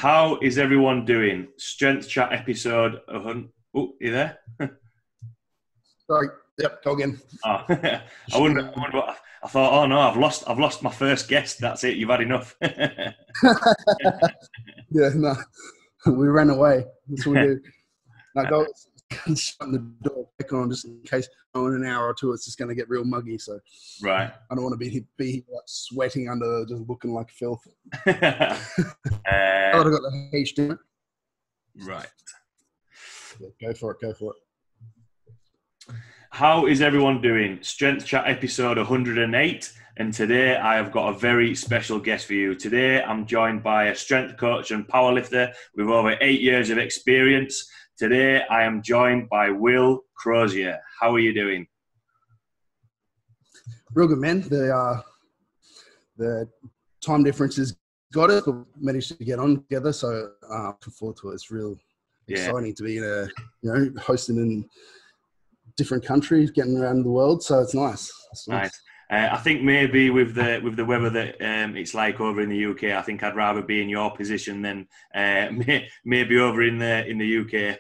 How is everyone doing? Strength Chat episode 100. Oh, you there? Sorry. Yep, go again. Oh, I wonder what, I thought, oh no, I've lost my first guest. That's it. You've had enough. Yeah, no, we ran away. That's what we do. No, go shut the door back on just in case in an hour or two it's just going to get real muggy. So Right. I don't want to be like sweating under, just looking like filth. I I've got the H in it. Right. Yeah, go for it. How is everyone doing? Strength Chat episode 108, and today I have got a very special guest for you. Today I'm joined by a strength coach and powerlifter with over 8 years of experience. Today I am joined by Will Crozier. How are you doing? Real good, man. The time difference has got it. We've managed to get on together, so looking forward to it. It's real exciting to be in hosting in different countries, getting around the world. So it's nice. Nice. I think maybe with the weather that it's like over in the UK, I think I'd rather be in your position than maybe over in the UK.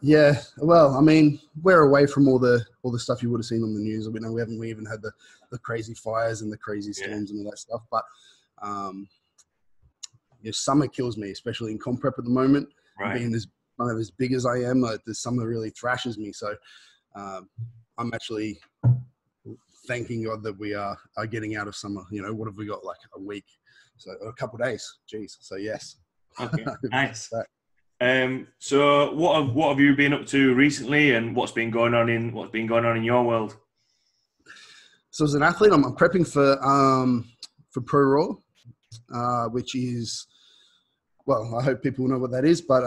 Yeah. Well, I mean, we're away from all the stuff you would have seen on the news. We haven't even had the crazy fires and the crazy storms and all that stuff. But summer kills me, especially in comp prep at the moment. Right. Being as big as I am, the summer really thrashes me. So I'm actually thanking God that we are getting out of summer. What have we got, like a week? So a couple of days. Jeez. So yes. Okay. Nice. So what have you been up to recently, and what's been going on in your world? So as an athlete, I'm prepping for Pro Raw, which is, well, I hope people know what that is, but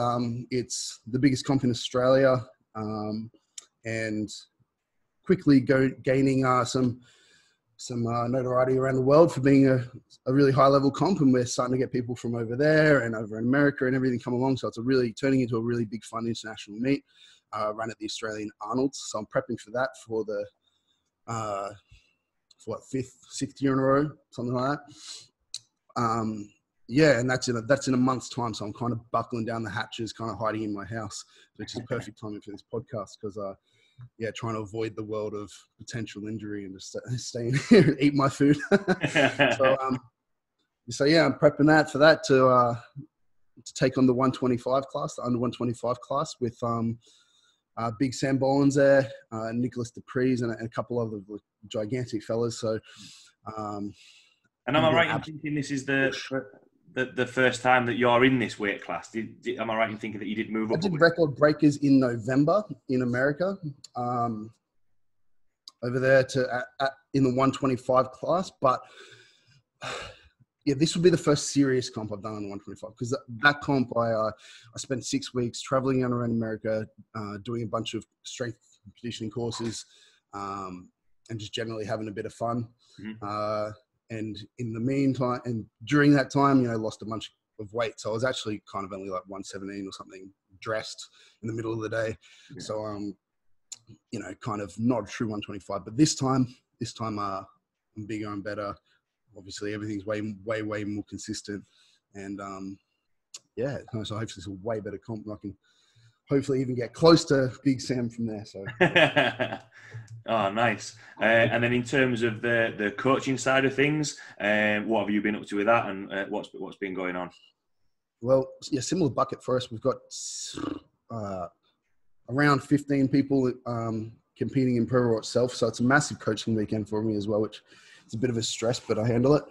it's the biggest comp in Australia, and quickly gaining some notoriety around the world for being a really high level comp, and we're starting to get people from over there and over in America and everything come along. So it's turning into a really big fun international meet, run at the Australian Arnold's. So I'm prepping for that for the sixth year in a row, something like that. Yeah, and that's in a month's time. So I'm kind of buckling down the hatches, kind of hiding in my house, which is perfect timing for this podcast because, trying to avoid the world of potential injury and just stay in here and eat my food. So I'm prepping for that to take on the 125 class, the under 125 class with Big Sam Boland's there, Nicholas Dupree's, and a couple other gigantic fellas. So, and am I right in thinking this is the first time that you're in this weight class? Am I right in thinking that you did move up? I did record breakers in November in America, over there in the 125 class. But this would be the first serious comp I've done on the 125 because that comp I spent 6 weeks traveling around America, doing a bunch of strength conditioning courses, and just generally having a bit of fun. Mm-hmm. And in the meantime, and during that time, lost a bunch of weight. So I was actually kind of only like 117 or something, dressed in the middle of the day. Yeah. So, kind of not a true 125. But this time, I'm bigger and better. Obviously, everything's way more consistent. And, so hopefully it's a way better comp. I can hopefully even get close to Big Sam from there. So. Oh, nice. And then in terms of the coaching side of things, what have you been up to with that, and what's been going on? Well, similar bucket for us. We've got around 15 people competing in Pro Raw itself, so it's a massive coaching weekend for me as well, which is a bit of a stress, but I handle it.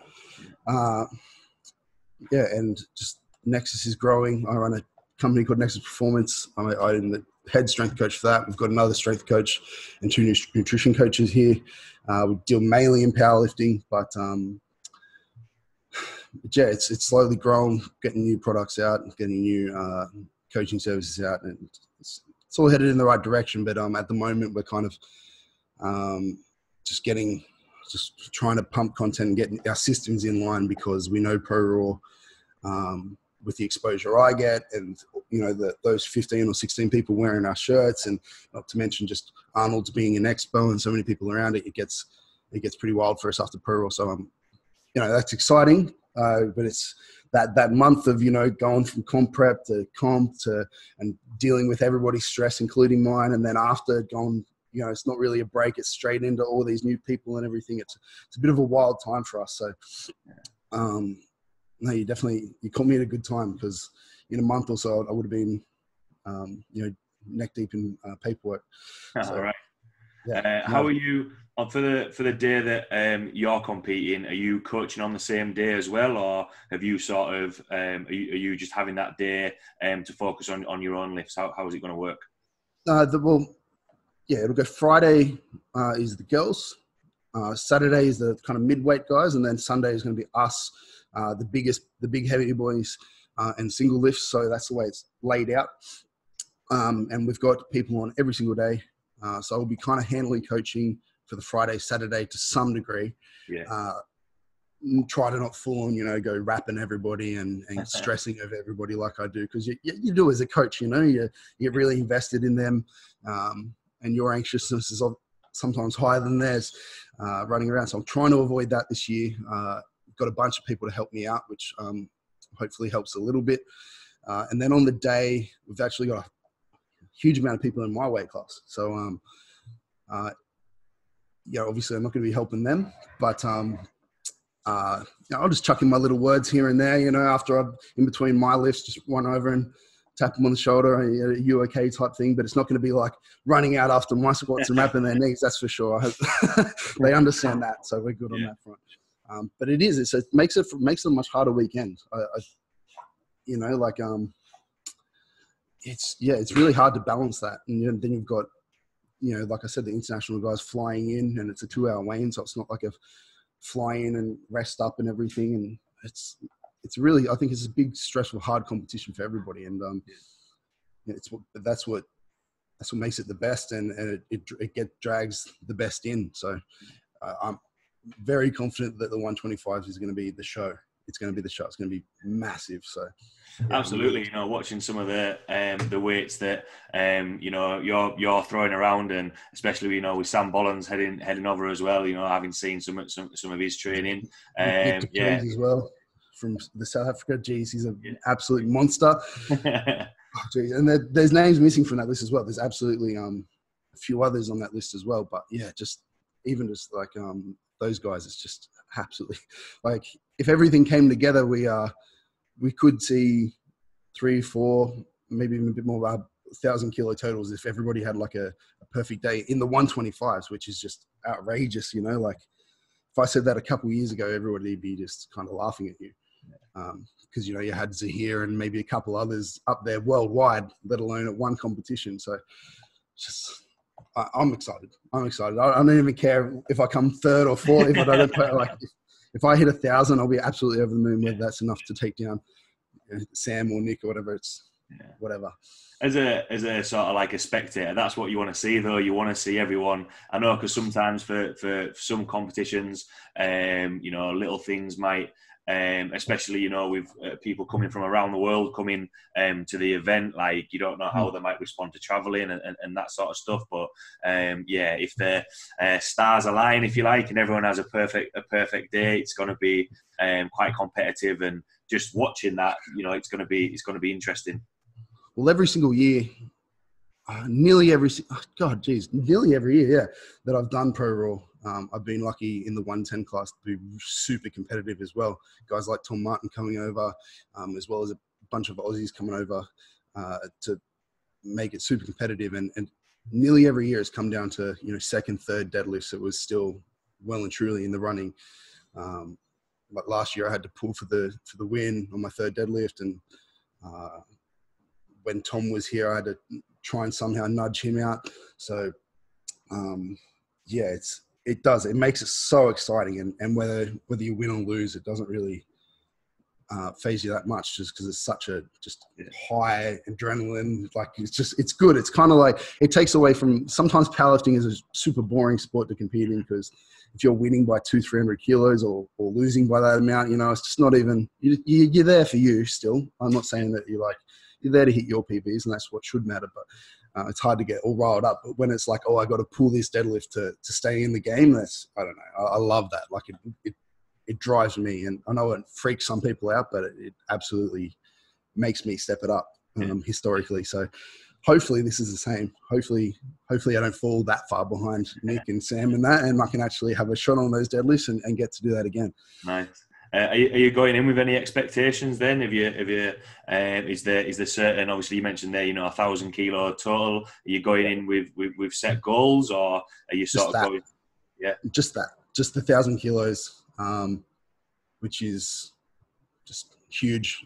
And just Nexus is growing. I run a company called Nexus Performance. I'm the head strength coach for that. We've got another strength coach and 2 nutrition coaches here. We deal mainly in powerlifting, but it's slowly grown, getting new products out, getting new coaching services out, and it's all headed in the right direction. But at the moment, we're kind of just trying to pump content and getting our systems in line because we know Pro Raw, with the exposure I get and, those 15 or 16 people wearing our shirts, and not to mention just Arnold's being an expo and so many people around it, it gets pretty wild for us after Pro Raw. So, that's exciting. But that month of, you know, going from comp prep to comp to, and dealing with everybody's stress, including mine. And then after going, you know, it's not really a break. It's straight into all these new people and everything. It's a bit of a wild time for us. So, no, you caught me at a good time, because in a month or so I would have been, you know, neck deep in paperwork. So, all right. Yeah. How are you for the day that you're competing? Are you coaching on the same day as well, or have you sort of are you just having that day to focus on your own lifts? How is it going to work? Well, yeah, it'll go Friday is the girls, Saturday is the kind of midweight guys, and then Sunday is going to be us, the big heavy boys, and single lifts. So that's the way it's laid out. And we've got people on every single day. So I'll be kind of handling coaching for the Friday, Saturday to some degree. Yeah. Try to not full on, you know, go rapping everybody and stressing over everybody like I do, because you do as a coach, you know, you get really invested in them, and your anxiousness is sometimes higher than theirs running around. So I'm trying to avoid that this year. Got a bunch of people to help me out, which hopefully helps a little bit. And then on the day, we've actually got a huge amount of people in my weight class. So, yeah, obviously I'm not going to be helping them, but I'll just chuck in my little words here and there, you know, after I've, in between my lifts, just run over and tap them on the shoulder, are you okay type thing. But it's not going to be like running out after my squats and wrapping their knees, that's for sure. I hope they understand that, so we're good on that front. But it makes it a much harder weekend. You know, like, it's really hard to balance that. And then you've got, you know, like I said, the international guys flying in, and it's a 2-hour weigh-in, so it's not like a fly in and rest up and everything. And it's really, I think it's a big, stressful, hard competition for everybody. And that's what makes it the best, and it drags the best in. So I'm very confident that the 125 is going to be the show. It's going to be the show. It's going to be massive. So, yeah, absolutely. You know, watching some of the weights that you know you're throwing around, and especially, you know, with Sam Bollins heading over as well. You know, having seen some of his training, yeah, as well from the South Africa. Geez, he's an absolute monster. Geez. And there's names missing from that list as well. There's absolutely a few others on that list as well. But yeah, just like those guys, it's just absolutely, like, if everything came together, we could see 3, 4, maybe even a bit more, 1,000 kilo totals if everybody had like a perfect day in the 125s, which is just outrageous, you know. Like, if I said that a couple of years ago, everybody would be just kind of laughing at you, because, you know, you had Zahir and maybe a couple others up there worldwide, let alone at one competition. So just, I'm excited. I don't even care if I come third or fourth. If I don't play, like, if I hit 1,000, I'll be absolutely over the moon. Whether that's enough to take down, you know, Sam or Nick or whatever. It's whatever. As a sort of like a spectator, that's what you want to see, though. You want to see everyone. I know, because sometimes for some competitions, you know, little things might, especially, you know, with people coming from around the world coming to the event, like, you don't know how they might respond to traveling and that sort of stuff. But yeah, if the stars align, if you like, and everyone has a perfect day, it's going to be quite competitive. And just watching that, you know, it's going to be interesting. Well, every single year, nearly every year, yeah, that I've done Pro Raw, I've been lucky in the 110 class to be super competitive as well. Guys like Tom Martin coming over, as well as a bunch of Aussies coming over to make it super competitive. And nearly every year it's come down to, you know, second, third deadlifts. It was still well and truly in the running. Like last year I had to pull for the win on my third deadlift. And when Tom was here, I had to try and somehow nudge him out. So yeah, it makes it so exciting. And whether you win or lose, it doesn't really phase you that much, just because it's such a high adrenaline. Like, it's good. It's kind of like, it takes away from, sometimes powerlifting is a super boring sport to compete in, because if you're winning by 200-300 kilos or losing by that amount, you know, it's just not even, you're there for you still. I'm not saying that you're there to hit your PBs, and that's what should matter. But it's hard to get all riled up. But when it's like, oh, I got to pull this deadlift to stay in the game, I don't know. I love that. Like, it drives me. And I know it freaks some people out, but it absolutely makes me step it up historically. So hopefully this is the same. Hopefully I don't fall that far behind Nick and Sam and that, and I can actually have a shot on those deadlifts and get to do that again. Nice. Are you going in with any expectations then? Is there certain, obviously you mentioned there, 1,000 kilo total. Are you going in with set goals, or are you sort of going? Yeah. Just the 1,000 kilos, which is just huge.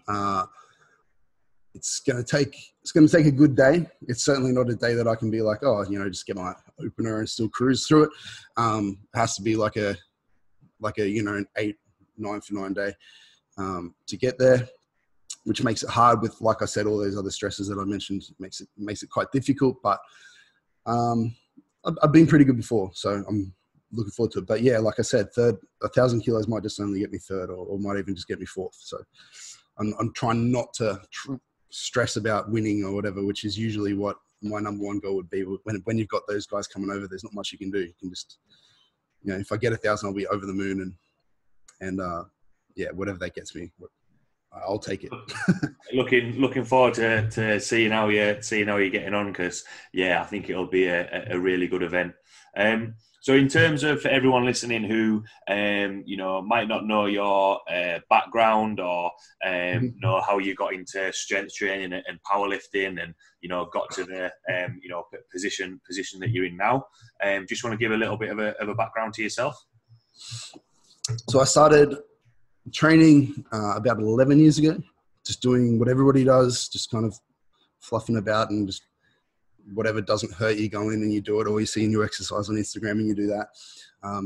It's going to take a good day. It's certainly not a day that I can be like, just get my opener and still cruise through it. It has to be like an 9 for 9 day to get there, which makes it hard with, like I said, all those other stresses that I mentioned. Makes it quite difficult, but I've been pretty good before, so I'm looking forward to it. But yeah, like I said, 1,000 kilos might just only get me third, or might even just get me fourth. So I'm trying not to stress about winning or whatever, which is usually what my number one goal would be. When you've got those guys coming over, there's not much you can do. You can just, if I get 1,000, I'll be over the moon, and whatever that gets me, I'll take it. Looking forward to seeing how you're getting on, because I think it'll be a really good event. So in terms of everyone listening who might not know your background, or know how you got into strength training and powerlifting, and got to the position that you're in now, just want to give a little bit of a background to yourself. So I started training about 11 years ago, just doing what everybody does, just kind of fluffing about and just whatever doesn't hurt you, go in and you do it, or you see a new exercise on Instagram and you do that.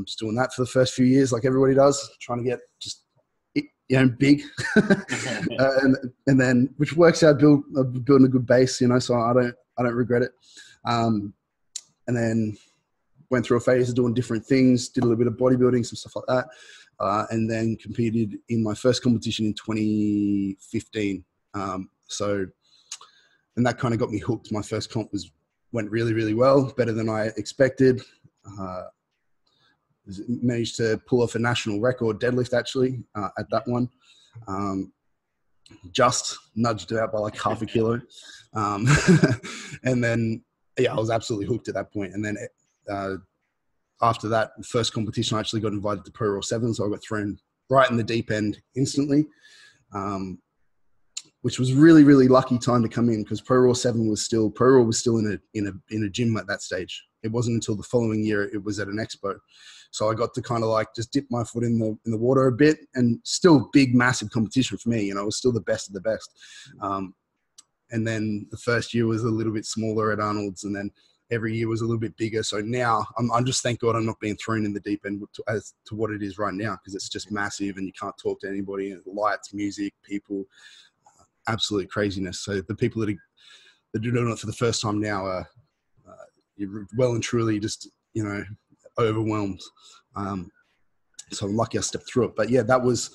Just doing that for the first few years, like everybody does, trying to get just big, and then which works out, building a good base, so I don't regret it. And then went through a phase of doing different things, did a little bit of bodybuilding, some stuff like that, and then competed in my first competition in 2015. And that kind of got me hooked. My first comp went really, really well, better than I expected. Managed to pull off a national record deadlift actually at that one. Just nudged it out by like half a kilo. And then, I was absolutely hooked at that point. And then after that first competition, I actually got invited to Pro Raw 7, so I got thrown right in the deep end instantly. Which was really, really lucky time to come in, because Pro Raw was still in a gym at that stage. It wasn't until the following year it was at an expo. So I got to kind of like just dip my foot in the water a bit, and still big, massive competition for me. It was still the best of the best. And then the first year was a little bit smaller at Arnold's, and then every year was a little bit bigger. So now I'm just, thank God I'm not being thrown in the deep end as to what it is right now, because it's just massive and you can't talk to anybody, and lights, music, people, absolute craziness. So the people that are doing it for the first time now are you're well and truly just, overwhelmed. So I'm lucky I stepped through it. But yeah, that was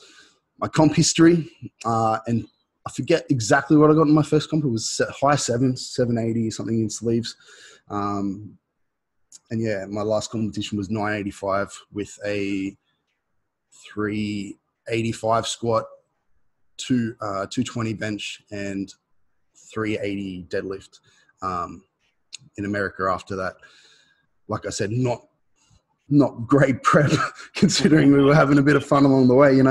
my comp history. And I forget exactly what I got in my first comp. It was high 780, something in sleeves. And yeah, my last competition was 985 with a 385 squat, 220 bench, and 380 deadlift. In America after that, like I said, not great prep considering we were having a bit of fun along the way,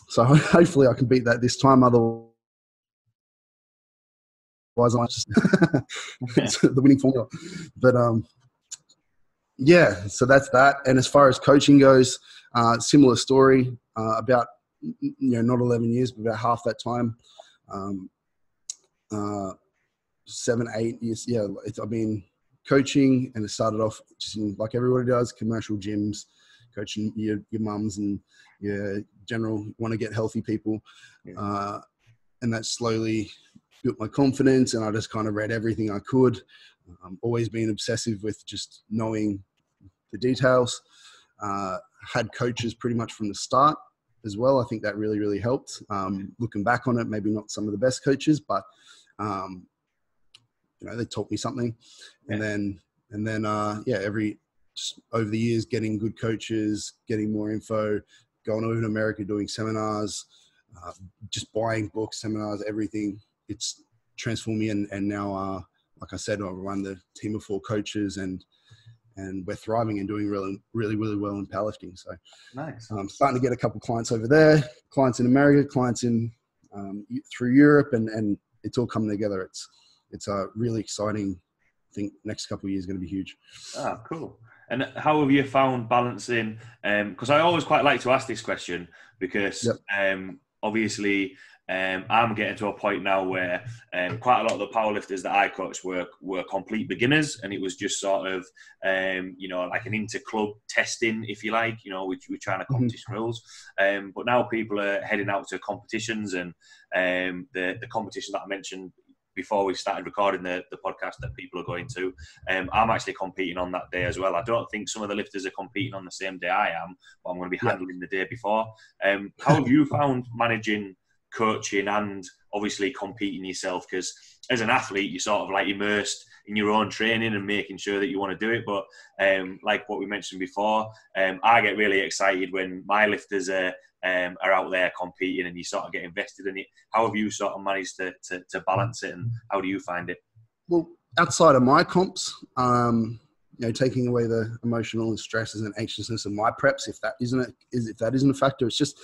so hopefully I can beat that this time. Otherwise I just it's the winning formula. But so that's that. And as far as coaching goes, similar story, about not 11 years, but about half that time. 7, 8 years. Yeah, I've been coaching, and it started off just like everybody does, commercial gyms, coaching your mums and your general want to get healthy people. And that slowly built my confidence, and I just kind of read everything I could. Always been obsessive with just knowing the details. Had coaches pretty much from the start as well. I think that really, really helped. Looking back on it, maybe not some of the best coaches, but they taught me something. And then every just over the years, getting good coaches, getting more info, going over to America, doing seminars, just buying books, seminars, everything. It's transformed me. And now, like I said, I run the team of 4 coaches, and we're thriving and doing really, really, really well in powerlifting. So nice. I'm starting to get a couple of clients over there, clients in America, clients in through Europe, and it's all coming together. It's a really exciting. I think next couple of years is going to be huge. Ah, cool. And how have you found balancing? Because I always quite like to ask this question because obviously I'm getting to a point now where quite a lot of the powerlifters that I coached were complete beginners, and it was just sort of like an inter-club testing, if you like. We're trying to competition rules. But now people are heading out to competitions, and the competition that I mentioned before we started recording the podcast that people are going to, I'm actually competing on that day as well. I don't think some of the lifters are competing on the same day I am, but I'm going to be handling the day before. How have you found managing coaching and obviously competing yourself? Because as an athlete, you're sort of like immersed in your own training and making sure that you want to do it. But like what we mentioned before, I get really excited when my lifters are out there competing, and you sort of get invested in it. How have you sort of managed to balance it, and how do you find it? Well, outside of my comps, taking away the emotional and stresses and anxiousness of my preps, if that isn't a factor, it's just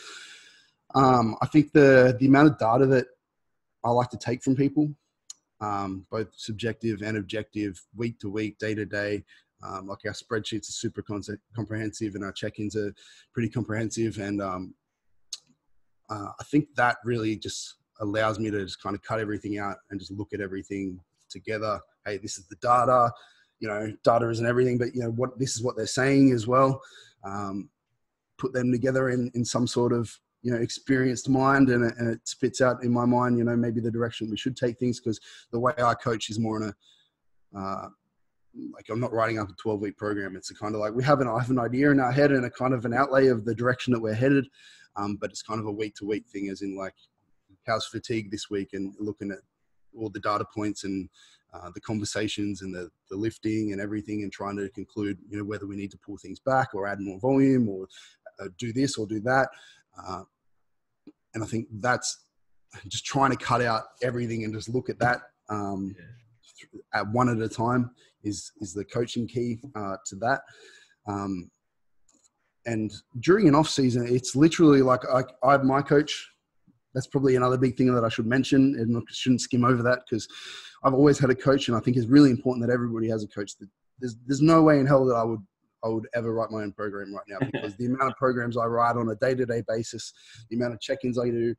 I think the amount of data that I like to take from people, both subjective and objective, week to week, day to day. Like our spreadsheets are super comprehensive, and our check-ins are pretty comprehensive. And I think that really just allows me to just kind of cut everything out and just look at everything together. Hey, this is the data. Data isn't everything, but this is what they're saying as well. Put them together in some sort of experienced mind, and it spits out in my mind, maybe the direction we should take things, because the way I coach is more in a like I'm not writing up a 12-week program. It's a kind of like I have an idea in our head and a kind of an outlay of the direction that we're headed, but it's kind of a week-to-week thing, as in like how's fatigue this week, and looking at all the data points and the conversations and the lifting and everything, and trying to conclude whether we need to pull things back or add more volume or do this or do that. And I think that's just trying to cut out everything and just look at that at one at a time is the coaching key to that. And during an off season, it's literally like I have my coach. That's probably another big thing that I should mention, and I shouldn't skim over that, because I've always had a coach, and I think it's really important that everybody has a coach. There's no way in hell that I would ever write my own program right now, because the amount of programs I write on a day-to-day basis, the amount of check-ins I do,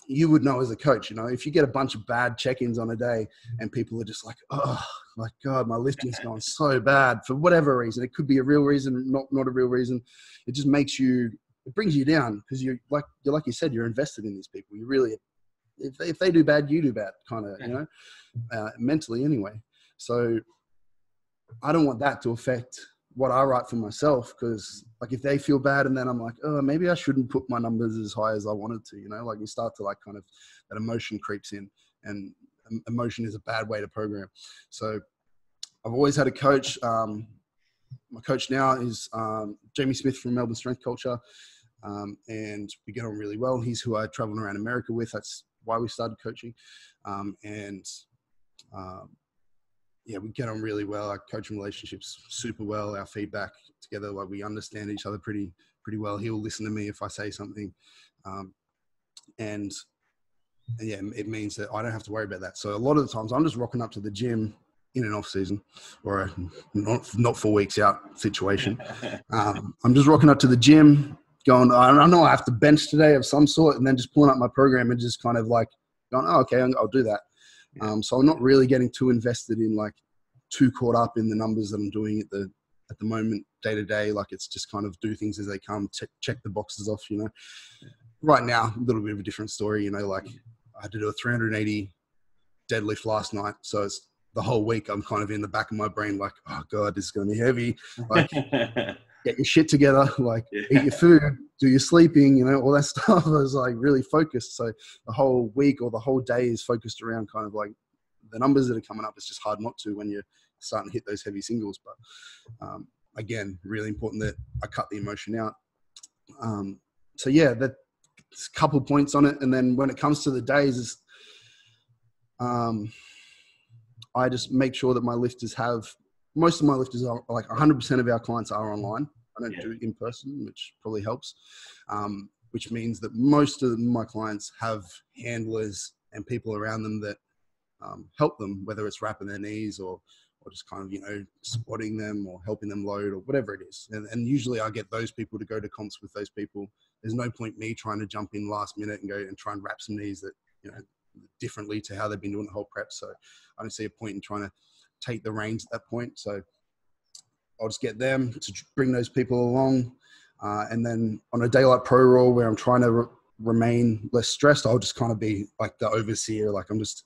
you would know as a coach, if you get a bunch of bad check-ins on a day and people are just like, oh my God, my lifting's going so bad for whatever reason. It could be a real reason, not a real reason. It just it brings you down, because you're like you said, you're invested in these people. You really, if they do bad, you do bad, kind of, mentally anyway. So I don't want that to affect what I write for myself, because like if they feel bad and then I'm like, oh, maybe I shouldn't put my numbers as high as I wanted to, like you start to like kind of that emotion creeps in, and emotion is a bad way to program. So I've always had a coach. My coach now is Jamie Smith from Melbourne Strength Culture, and we get on really well. He's who I travel around America with. That's why we started coaching. We get on really well. Our coaching relationships super well. Our feedback together, like we understand each other pretty well. He'll listen to me if I say something, it means that I don't have to worry about that. So a lot of the times I'm just rocking up to the gym in an off season, or a not 4 weeks out situation. I'm just rocking up to the gym, going, I know I have to bench today of some sort, and then just pulling up my program and just kind of like going, oh, okay, I'll do that. So I'm not really getting too invested in, like, too caught up in the numbers that I'm doing at the moment, day to day. Like, it's just kind of do things as they come, check the boxes off, Right now, a little bit of a different story, like I had to do a 380 deadlift last night. So it's the whole week I'm kind of in the back of my brain, like, oh God, this is going to be heavy. Like, get your shit together, like eat your food, do your sleeping, all that stuff. I was like really focused. So the whole week or the whole day is focused around kind of like the numbers that are coming up. It's just hard not to when you're starting to hit those heavy singles. But again, really important that I cut the emotion out. So yeah, that's a couple points on it. And then when it comes to the days, I just make sure that my lifters most of my lifters are like 100% of our clients are online. I don't do it in person, which probably helps. Which means that most of my clients have handlers and people around them that help them, whether it's wrapping their knees or just kind of, squatting them or helping them load or whatever it is. And usually I get those people to go to comps with those people. There's no point me trying to jump in last minute and go and try and wrap some knees that, differently to how they've been doing the whole prep. So I don't see a point in trying to take the reins at that point. So I'll just get them to bring those people along. And then on a day like Pro Raw, where I'm trying to remain less stressed, I'll just kind of be like the overseer. Like I'm just,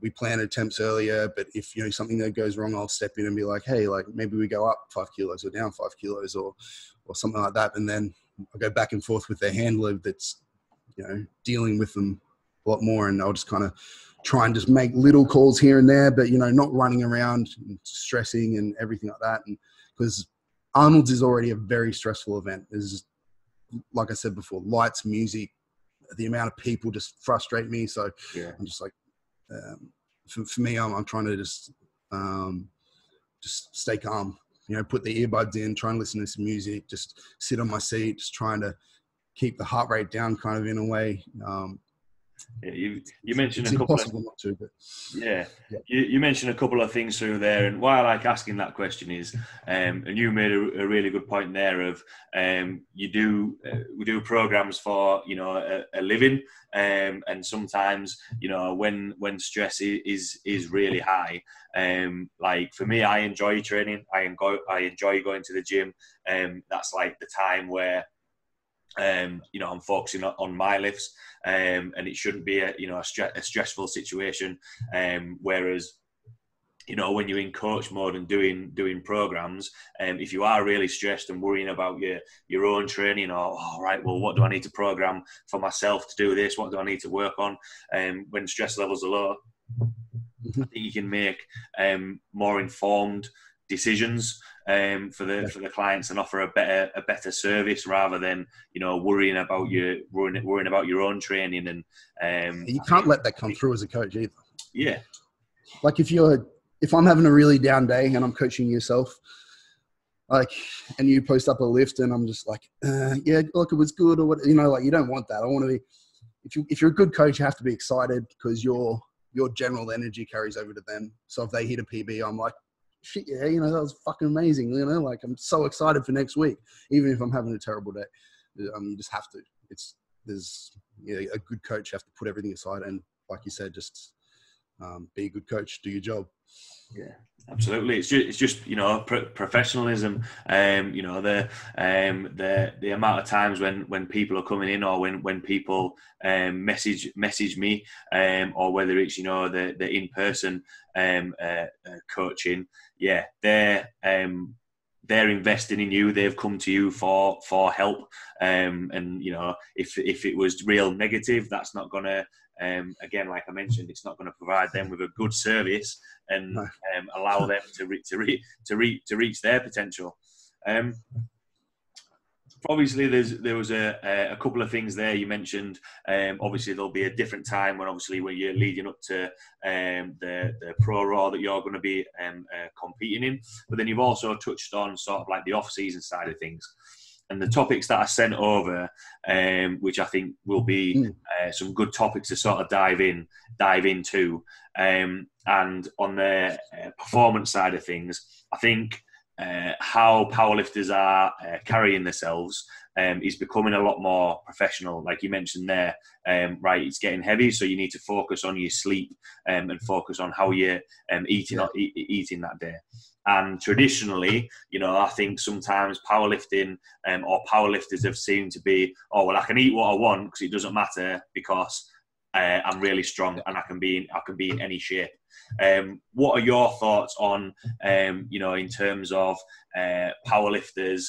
we plan attempts earlier, but if, something that goes wrong, I'll step in and be like, hey, like maybe we go up 5 kilos or down 5 kilos or something like that. And then I'll go back and forth with their handler that's, dealing with them a lot more. And I'll just kind of try and just make little calls here and there, but, not running around and stressing and everything like that. And because Arnold's is already a very stressful event. There's, like I said before, lights, music, the amount of people just frustrate me. So I'm just like, for me, I'm trying to just stay calm, put the earbuds in, try and listen to some music, just sit on my seat, just trying to keep the heart rate down kind of in a way. You mentioned it's a couple impossible not to, but you mentioned a couple of things through there, and why I like asking that question is, and you made a really good point there of we do programs for a living, and sometimes when stress is really high, like for me, I enjoy training, I enjoy going to the gym, that's like the time where I'm focusing on my lifts, and it shouldn't be a stressful situation. Whereas, when you're in coach mode and doing programs, if you are really stressed and worrying about your own training, or what do I need to program for myself to do this? What do I need to work on? When stress levels are low, I think you can make more informed decisions for the clients and offer a better service rather than worrying about your own training. And you can't let that come through as a coach either. Yeah, like if I'm having a really down day and I'm coaching yourself, and you post up a lift and I'm just like, look, it was good, or what, you don't want that. I want to be, if you're a good coach, you have to be excited because your general energy carries over to them. So if they hit a PB, I'm like, shit, yeah, that was fucking amazing. I'm so excited for next week, even if I'm having a terrible day. You just have to. There's a good coach. You have to put everything aside, and like you said, just be a good coach, do your job. Yeah, absolutely. It's just professionalism. The amount of times when people are coming in, or when people message me, or whether it's the in person coaching. Yeah, they're investing in you. They've come to you for help. And if it was real negative, that's not gonna. Again, like I mentioned, it's not going to provide them with a good service and allow them to reach their potential. Obviously, there was a couple of things there you mentioned. Obviously, there'll be a different time when you're leading up to the Pro Raw that you're going to be competing in. But then you've also touched on sort of like the off-season side of things. And the topics that I sent over, which I think will be some good topics to sort of dive into. And on the performance side of things, I think how powerlifters are carrying themselves is becoming a lot more professional. Like you mentioned there, it's getting heavy, so you need to focus on your sleep and focus on how you're eating that day. And traditionally, I think sometimes powerlifting or powerlifters have seemed to be, I can eat what I want because it doesn't matter because I'm really strong and I can be in any shape. What are your thoughts on, in terms of powerlifters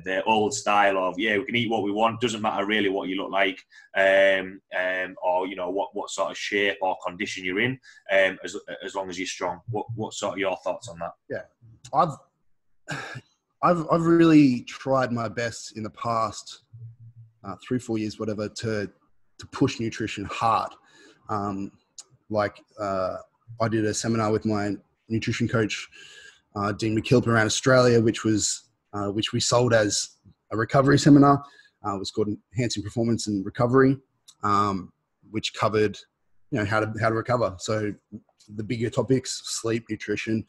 the old style of, we can eat what we want, doesn't matter really what you look like, or what sort of shape or condition you're in, as long as you're strong. What sort of your thoughts on that? Yeah, I've really tried my best in the past 3-4 years, whatever, to push nutrition hard. I did a seminar with my nutrition coach, Dean McKillop, around Australia, which we sold as a recovery seminar. It was called Enhancing Performance and Recovery, which covered, how to recover. So the bigger topics: sleep, nutrition,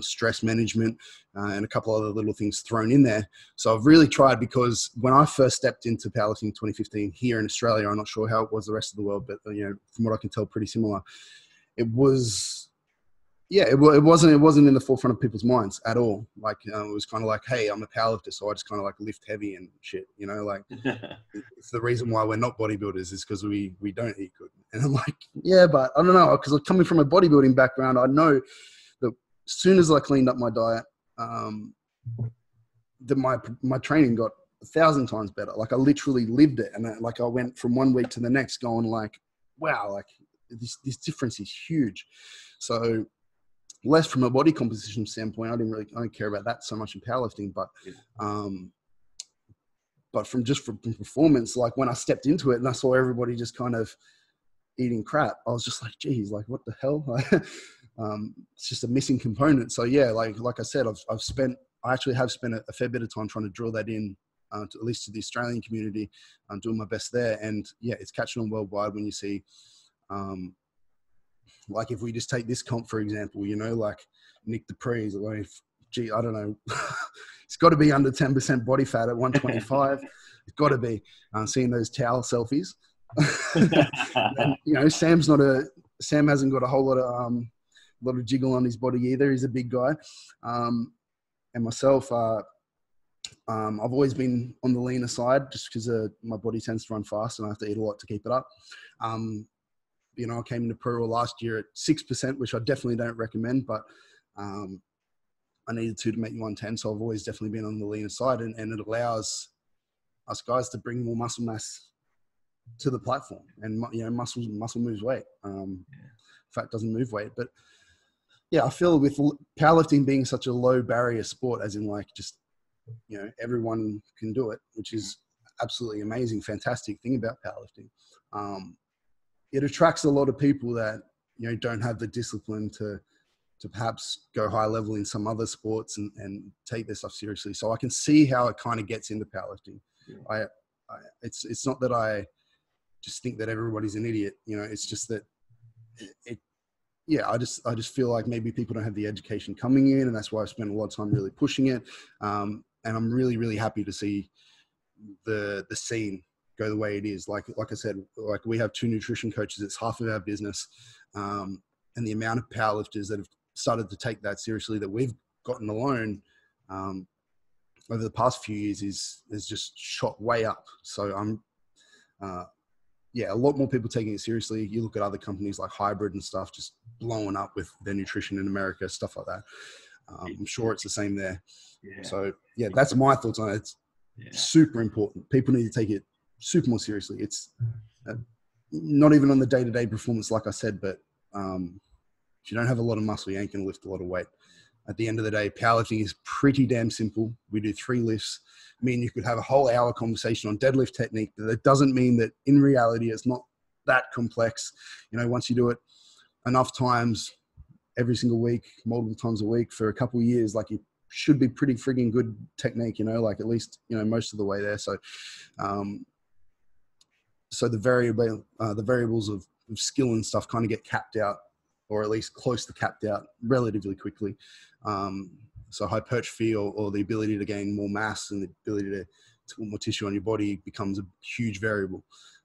stress management, and a couple other little things thrown in there. So I've really tried, because when I first stepped into powerlifting in 2015 here in Australia, I'm not sure how it was the rest of the world, but from what I can tell, pretty similar. It was, it wasn't in the forefront of people's minds at all. Like, it was kind of like, hey, I'm a powerlifter, so I just kind of like lift heavy and shit, like it's the reason why we're not bodybuilders is because we don't eat good. And I'm like, yeah, but I don't know, because I'm coming from a bodybuilding background. I know that as soon as I cleaned up my diet, that my training got 1,000 times better. Like, I literally lived it. And I went from one week to the next going like, wow, like this difference is huge. So less from a body composition standpoint, I don't care about that so much in powerlifting, but from performance, like when I stepped into it and I saw everybody just kind of eating crap, I was just like, geez, like what the hell? It's just a missing component. So yeah, like I said, I actually have spent a fair bit of time trying to drill that in, at least to the Australian community. I'm doing my best there. And yeah, it's catching on worldwide when you see, like if we just take this comp, for example, like Nick Dupree's, like, gee, I don't know. It's got to be under 10% body fat at 125. It's got to be. Seeing those towel selfies. And, Sam hasn't got a whole lot of jiggle on his body either. He's a big guy. And myself, I've always been on the leaner side just because my body tends to run fast and I have to eat a lot to keep it up. I came into pro last year at 6%, which I definitely don't recommend, but I needed to make 110. So I've always definitely been on the leaner side, and it allows us guys to bring more muscle mass to the platform. And, muscle moves weight. Fat doesn't move weight. But yeah, I feel with powerlifting being such a low barrier sport, as in like just, everyone can do it, which is absolutely amazing, fantastic thing about powerlifting. It attracts a lot of people that, don't have the discipline to perhaps go high level in some other sports and take their stuff seriously. So I can see how it kind of gets into powerlifting. Yeah. It's not that I just think that everybody's an idiot, it's just that I just feel like maybe people don't have the education coming in, and that's why I've spent a lot of time really pushing it. And I'm really, really happy to see the scene go the way it is. Like I said, like we have 2 nutrition coaches. It's half of our business. And the amount of powerlifters that have started to take that seriously that we've gotten alone over the past few years is just shot way up. So I'm, a lot more people taking it seriously. You look at other companies like Hybrid and stuff, just blowing up with their nutrition in America, stuff like that. I'm sure it's the same there. Yeah. So yeah, that's my thoughts on it. It's super important. People need to take it super more seriously. It's not even on the day-to-day performance, like I said, but if you don't have a lot of muscle, you ain't going to lift a lot of weight. At the end of the day, powerlifting is pretty damn simple. We do 3 lifts. I mean, you could have a whole hour conversation on deadlift technique, but that doesn't mean that in reality, it's not that complex. Once you do it enough times, every single week, multiple times a week for a couple of years, like you should be pretty frigging good technique, like at least, most of the way there. So, so the variables of skill and stuff kind of get capped out, or at least close to capped out relatively quickly. So hypertrophy or the ability to gain more mass and the ability to put more tissue on your body becomes a huge variable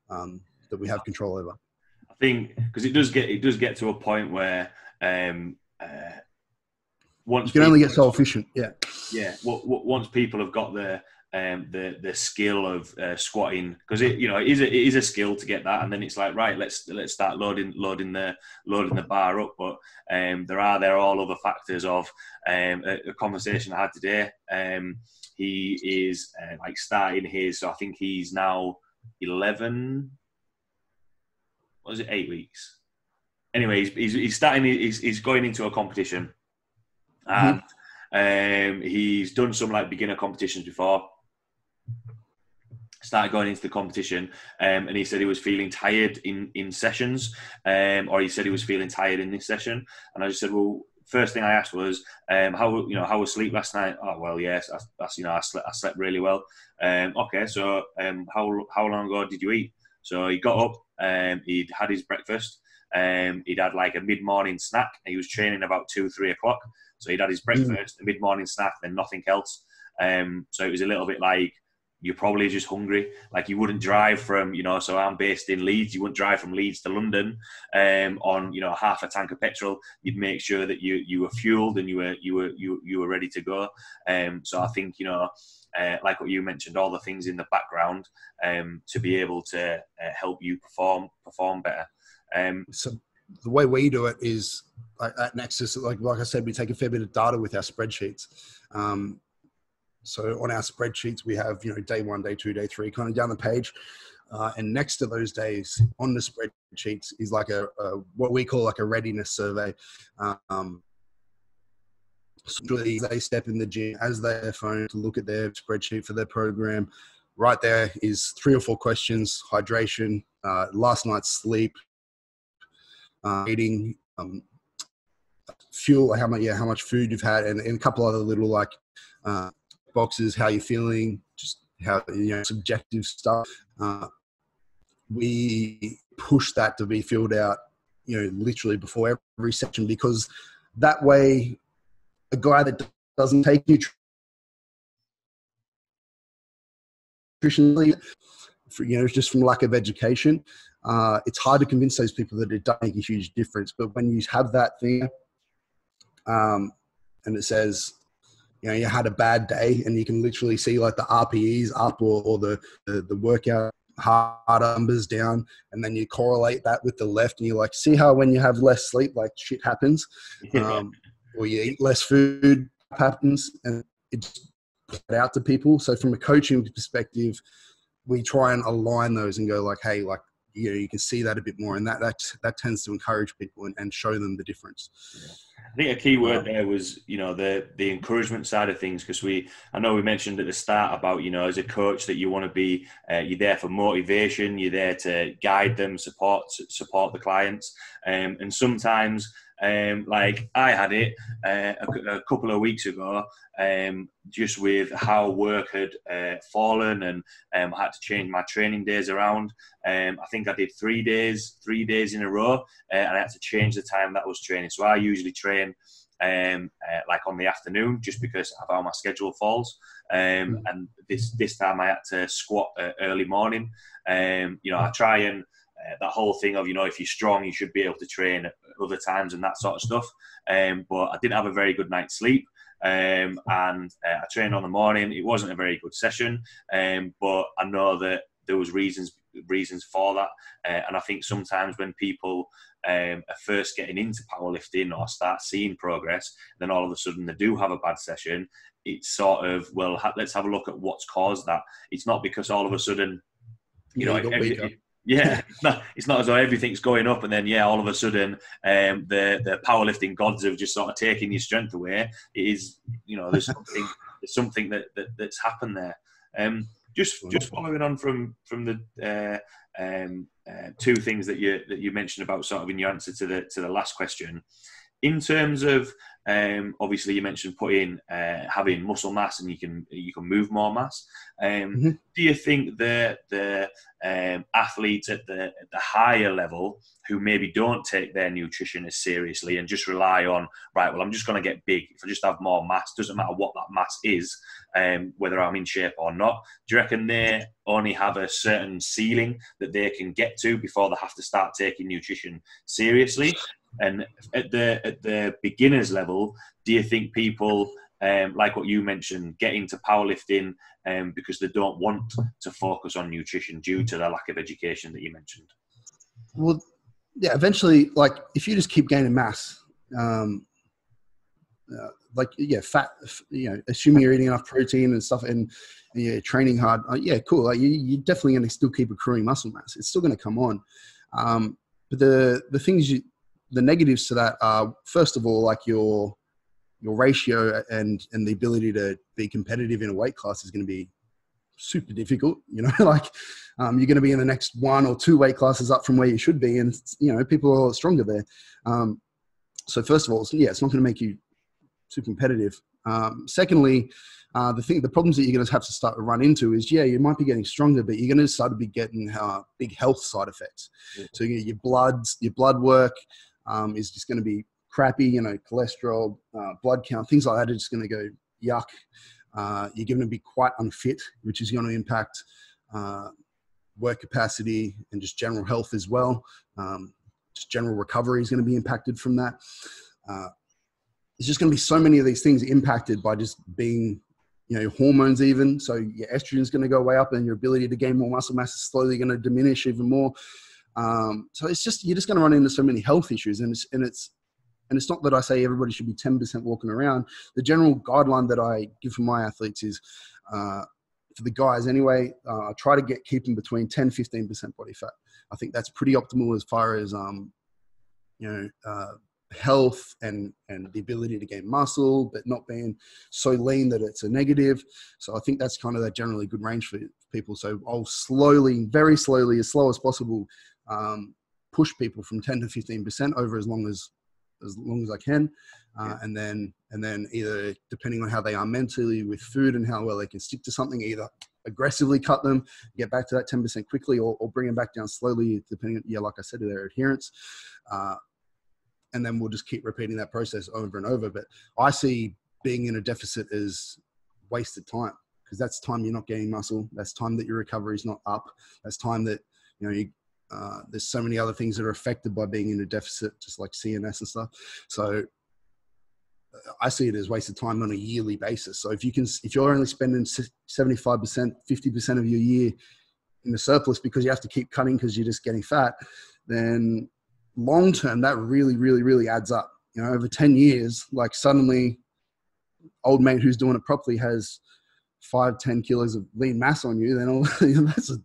that we have control over. I think because it does get to a point where once you can only get so efficient. Yeah. Yeah. Once people have got the skill of squatting, because it is a skill to get that, and then it's like, right, let's start loading the bar up. But there are all other factors of a conversation I had today. He is like starting his, so I think he's now 11. What is it? 8 weeks. Anyway, he's starting. He's going into a competition, and he's done some like beginner competitions before. Started going into the competition, and he said he was feeling tired in sessions, or he said he was feeling tired in this session. And I just said, well, first thing I asked was, how was sleep last night? Oh, well, yes, I slept really well. Okay, so how long ago did you eat? So he got up, he'd had his breakfast, he'd had like a mid-morning snack. He was training about 2-3 o'clock, so he'd had his breakfast, a mid-morning snack, then nothing else. So it was a little bit like, you're probably just hungry. Like, you wouldn't drive from, so I'm based in Leeds. You wouldn't drive from Leeds to London on, half a tank of petrol. You'd make sure that you were fueled and you were ready to go. So I think, like what you mentioned, all the things in the background to be able to help you perform better. So the way we do it is at Nexus, like I said, we take a fair bit of data with our spreadsheets. So on our spreadsheets, we have, day 1, day 2, day 3, kind of down the page. And next to those days on the spreadsheets is like a what we call like a readiness survey. So they step in the gym as their phone to look at their spreadsheet for their program. Right there is 3 or 4 questions: hydration, last night's sleep, eating, fuel, how much food you've had, and a couple other little like boxes, how you're feeling, just how, subjective stuff. We push that to be filled out, literally before every session, because that way a guy that doesn't take nutrition, just from lack of education, it's hard to convince those people that it does make a huge difference. But when you have that thing, and it says, you had a bad day, and you can literally see like the RPEs up or the workout hard numbers down, and then you correlate that with the left, and you're like, see how when you have less sleep, like shit happens, or you eat less food, happens, and it just puts it out to people. So from a coaching perspective, we try and align those and go like, hey, like, you can see that a bit more, and that tends to encourage people and show them the difference. Yeah. I think a key word there was, the encouragement side of things, because I know we mentioned at the start about, as a coach, that you want to be, you're there for motivation, you're there to guide them, support the clients, and sometimes, like I had it a couple of weeks ago, just with how work had fallen, and I had to change my training days around. I think I did 3 days in a row, and I had to change the time that I was training. So I usually train like on the afternoon, just because of how my schedule falls. And this time I had to squat early morning. I try and that whole thing of, if you're strong, you should be able to train at other times and that sort of stuff. But I didn't have a very good night's sleep. And I trained on the morning. It wasn't a very good session, but I know that there was reasons for that. And I think sometimes when people are first getting into powerlifting or start seeing progress, then all of a sudden they do have a bad session. It's sort of, well, let's have a look at what's caused that. It's not because all of a sudden, it's not as though everything's going up and then all of a sudden the powerlifting gods have just sort of taken your strength away. It is, there's something that's happened there. Just following on from the 2 things that you mentioned about sort of in your answer to the last question, in terms of obviously you mentioned having muscle mass and you can move more mass. Do you think the athletes at the higher level who maybe don't take their nutrition as seriously and just rely on, right, well, I'm just going to get big. If I just have more mass, doesn't matter what that mass is, whether I'm in shape or not. Do you reckon they only have a certain ceiling that they can get to before they have to start taking nutrition seriously? And at the beginners level, do you think people like what you mentioned, get into powerlifting because they don't want to focus on nutrition due to the lack of education that you mentioned? Well, yeah, eventually, like if you just keep gaining mass, fat, assuming you're eating enough protein and stuff and you're training hard, cool. Like you're definitely going to still keep accruing muscle mass. It's still going to come on. But the things the negatives to that are, first of all, like your ratio and the ability to be competitive in a weight class is going to be super difficult. Like you're going to be in the next 1 or 2 weight classes up from where you should be, and people are a lot stronger there. So first of all, it's not going to make you super competitive. Secondly, the problems that you're going to have to start to run into is, you might be getting stronger, but you're going to start to be getting big health side effects. Yeah. So your blood work is just going to be crappy. Cholesterol, blood count, things like that are just going to go yuck. You're going to be quite unfit, which is going to impact work capacity and just general health as well. Just general recovery is going to be impacted from that. There's just going to be so many of these things impacted by just being, your hormones even. So your estrogen is going to go way up and your ability to gain more muscle mass is slowly going to diminish even more. So it's just, you're just going to run into so many health issues. And it's not that I say everybody should be 10% walking around. The general guideline that I give for my athletes is, for the guys anyway, try to keep them between 10-15% body fat. I think that's pretty optimal as far as, health and the ability to gain muscle, but not being so lean that it's a negative. So I think that's kind of that generally good range for people. So I'll slowly, very slowly, as slow as possible, push people from 10 to 15% over as long as I can. And then either depending on how they are mentally with food and how well they can stick to something, either aggressively cut them, get back to that 10% quickly, or bring them back down slowly, depending on, like I said, their adherence. And then we'll just keep repeating that process over and over. But I see being in a deficit as wasted time, because that's time you're not gaining muscle. That's time that your recovery is not up. That's time that, there's so many other things that are affected by being in a deficit, just like CNS and stuff. So I see it as wasted time on a yearly basis. So if you're only spending 75%, 50% of your year in the surplus because you have to keep cutting because you're just getting fat, then long term, that really, really, really adds up. Over 10 years, like suddenly old mate who's doing it properly has 5-10 kilos of lean mass on you, then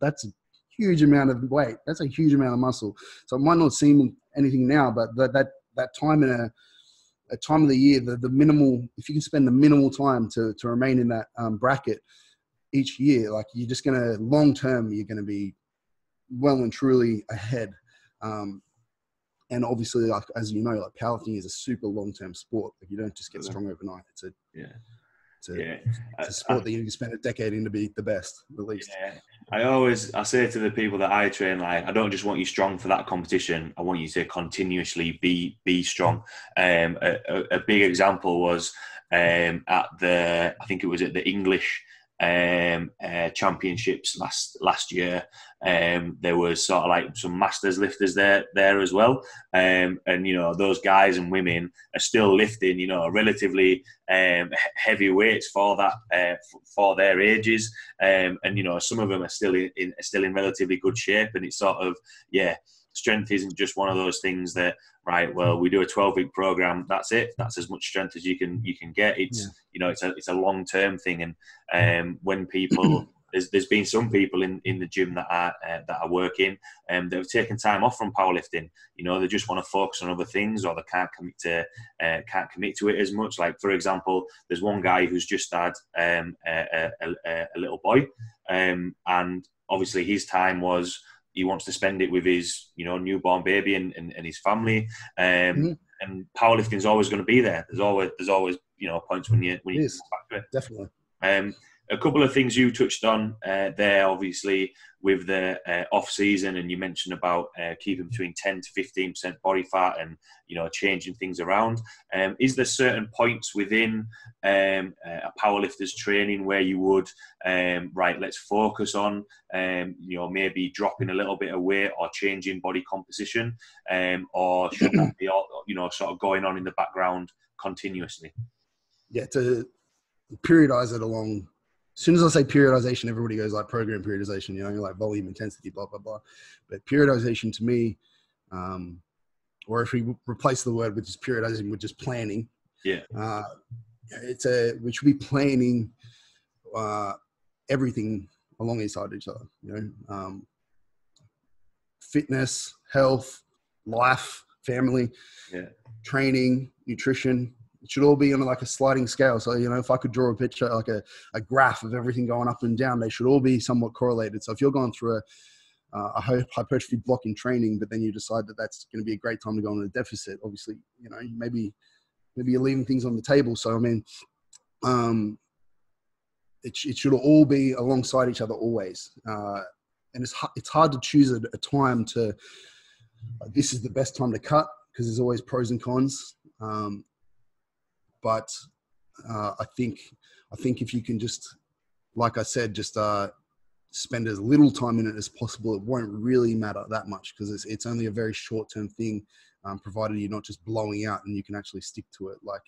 that's a huge amount of weight. That's a huge amount of muscle. So it might not seem anything now, but that time in a time of the year, the minimal, if you can spend the minimal time to remain in that bracket each year, like you're just going to, long term, you're going to be well and truly ahead. And obviously, like, as you know, like powerlifting is a super long-term sport. Like you don't just get strong overnight. It's a sport that you need to spend a decade in to be the best, at least. Yeah. I say to the people that I train, like, I don't just want you strong for that competition. I want you to continuously be strong. A big example was I think it was at the English championships last year. There was sort of like some masters lifters there as well, and those guys and women are still lifting relatively heavy weights for that for their ages, and some of them are still in relatively good shape. And it's sort of, strength isn't just one of those things that, right, well, we do a 12-week program, that's it, that's as much strength as you can get. It's it's a long-term thing. And when people there's been some people in the gym that are working that have taken time off from powerlifting. They just want to focus on other things, or they can't commit to it as much. Like, for example, there's one guy who's just had a little boy, and obviously his time was, he wants to spend it with his newborn baby and his baby, and powerlifting is always going to be there. There's always points when you come back to it. Definitely. A couple of things you touched on there, obviously, with the off season, and you mentioned about keeping between 10 to 15% body fat and changing things around. Is there certain points within a powerlifter's training where you would let's focus on maybe dropping a little bit of weight or changing body composition, or should that be all, sort of going on in the background continuously? Yeah, periodize it along. As soon as I say periodization, everybody goes like program periodization, you know, like volume, intensity, blah, blah, blah. But periodization to me, or if we replace the word with just periodizing with just planning, we should be planning everything along each side of each other, you know, fitness, health, life, family, training, nutrition. It should all be on like a sliding scale. So, you know, if I could draw a picture, like a graph of everything going up and down, they should all be somewhat correlated. So if you're going through a hypertrophy block in training, but then you decide that that's going to be a great time to go on a deficit, obviously, you know, maybe you're leaving things on the table. So, I mean, it should all be alongside each other always. And it's hard to choose a time to, this is the best time to cut, because there's always pros and cons. But I think if you can just, like I said, just spend as little time in it as possible, it won't really matter that much, because it's only a very short-term thing, provided you're not just blowing out and you can actually stick to it. Like,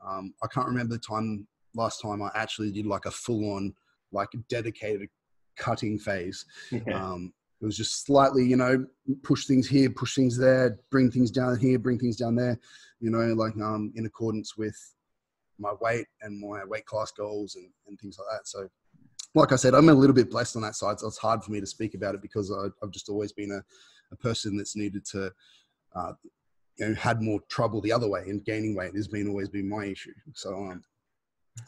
I can't remember the last time I actually did like a full-on, like dedicated cutting phase. It was just slightly, you know, push things here, push things there, bring things down here, bring things down there, you know, like in accordance with my weight and my weight class goals and things like that. So like I said, I'm a little bit blessed on that side, so it's hard for me to speak about it, because I've just always been a person that's needed to, you know, had more trouble the other way, and gaining weight has always been my issue. So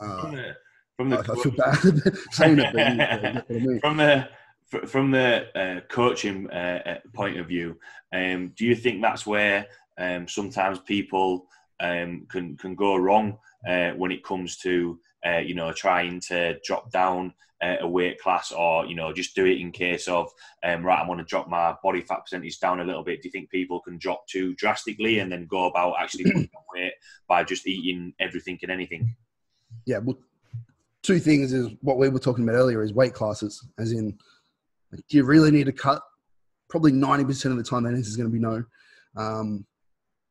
I feel bad saying it, but you know what I mean. From the coaching point of view, do you think that's where sometimes people can go wrong when it comes to you know, trying to drop down a weight class, or, you know, just do it in case of right, I want to drop my body fat percentage down a little bit? Do you think people can drop too drastically and then go about actually putting on weight by just eating everything and anything? Yeah, well, two things is what we were talking about earlier, is weight classes, as in, do you really need to cut? Probably 90% of the time, the answer is going to be no.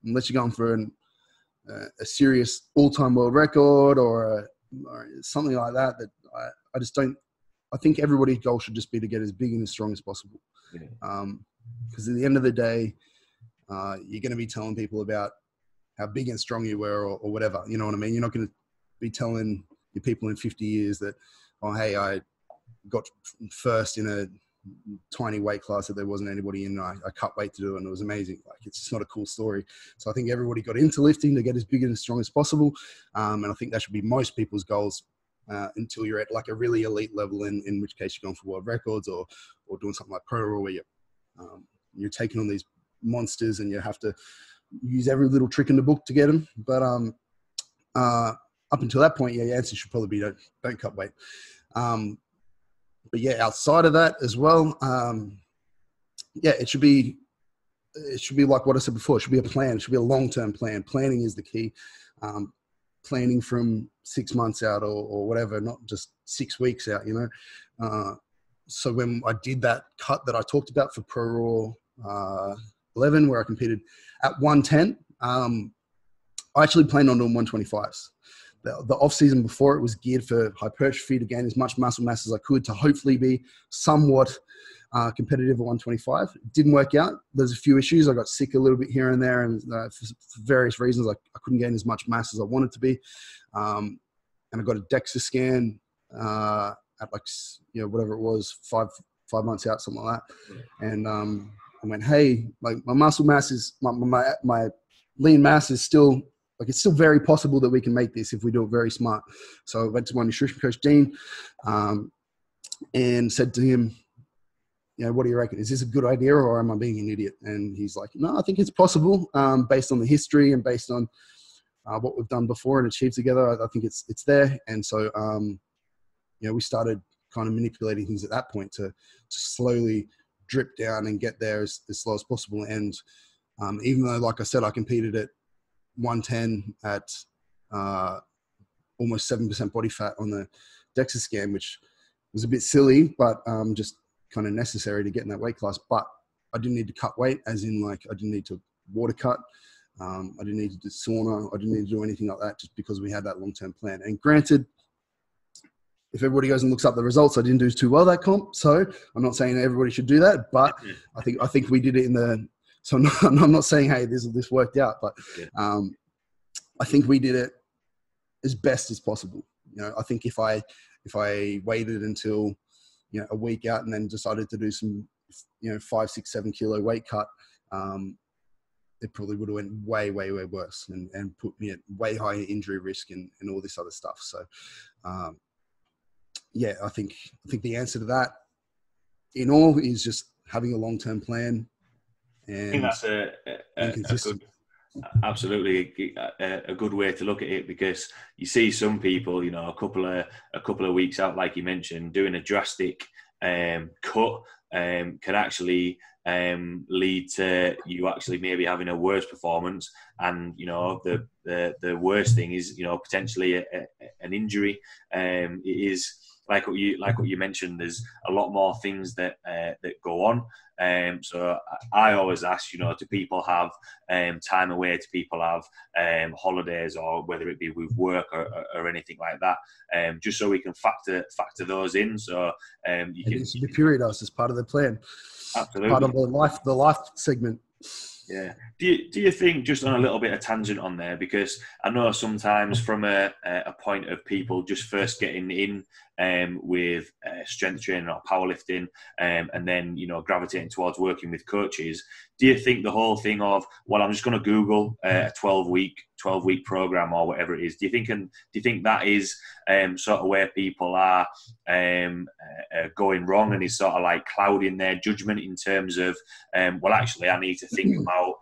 Unless you're going for a serious all-time world record or something like that. That I just don't. I think everybody's goal should just be to get as big and as strong as possible. Because at the end of the day, you're going to be telling people about how big and strong you were, or whatever. You know what I mean? You're not going to be telling your people in 50 years that, oh, hey, I got first in a tiny weight class that there wasn't anybody in. I cut weight to do it and it was amazing. Like, it's just not a cool story. So I think everybody got into lifting to get as big and as strong as possible. And I think that should be most people's goals until you're at like a really elite level, in which case you're going for world records or doing something like pro roll, where you're taking on these monsters and you have to use every little trick in the book to get them. But up until that point, your answer should probably be don't cut weight. But yeah, outside of that as well, it should be like what I said before. It should be a plan. It should be a long-term plan. Planning is the key. Planning from 6 months out or whatever, not just 6 weeks out, you know. So when I did that cut that I talked about for Pro Raw 11, where I competed at 110, I actually planned on doing 125s. The off season before it was geared for hypertrophy, to gain as much muscle mass as I could to hopefully be somewhat competitive at 125. It didn't work out. There's a few issues. I got sick a little bit here and there, and for various reasons, I couldn't gain as much mass as I wanted to be. And I got a DEXA scan at like, you know, whatever it was, five months out, something like that. And I went, hey, like my muscle mass is my lean mass is still. Like, it's still very possible that we can make this if we do it very smart. So I went to my nutrition coach, Dean, and said to him, you know, what do you reckon? Is this a good idea, or am I being an idiot? And he's like, no, I think it's possible, based on the history and based on what we've done before and achieved together. I think it's there. And so, you know, we started kind of manipulating things at that point to slowly drip down and get there as slow as possible. And even though, like I said, I competed at 110 at almost 7% body fat on the DEXA scan, which was a bit silly, but just kind of necessary to get in that weight class. But I didn't need to cut weight, as in, like, I didn't need to water cut. I didn't need to do sauna. I didn't need to do anything like that, just because we had that long-term plan. And granted, if everybody goes and looks up the results, I didn't do too well that comp. So I'm not saying everybody should do that, but I think we did it in the. So I'm not saying, hey, this worked out, but I think we did it as best as possible. You know, I think if I waited until, you know, a week out and then decided to do some, you know, 5, 6, 7 kilo weight cut, it probably would have went way, way, way worse and put me at way higher injury risk and all this other stuff. So, yeah, I think the answer to that in all is just having a long-term plan. And I think that's absolutely a good way to look at it, because you see some people, you know, a couple of weeks out, like you mentioned, doing a drastic cut can actually lead to you actually maybe having a worse performance. And, you know, the worst thing is, you know, potentially an injury. It is like what you mentioned. There's a lot more things that go on. So I always ask, you know, do people have time away? Do people have holidays, or whether it be with work or anything like that? Just so we can factor those in. So you can be period us as part of the plan. Absolutely. Part of the life segment. Yeah. Do you think, just on a little bit of tangent on there, because I know sometimes from a point of people just first getting in with strength training or powerlifting, and then, you know, gravitating towards working with coaches, do you think the whole thing of, well, I'm just going to Google a 12-week program or whatever it is, do you think that is sort of where people are going wrong, and is sort of like clouding their judgment in terms of, well, actually, I need to think about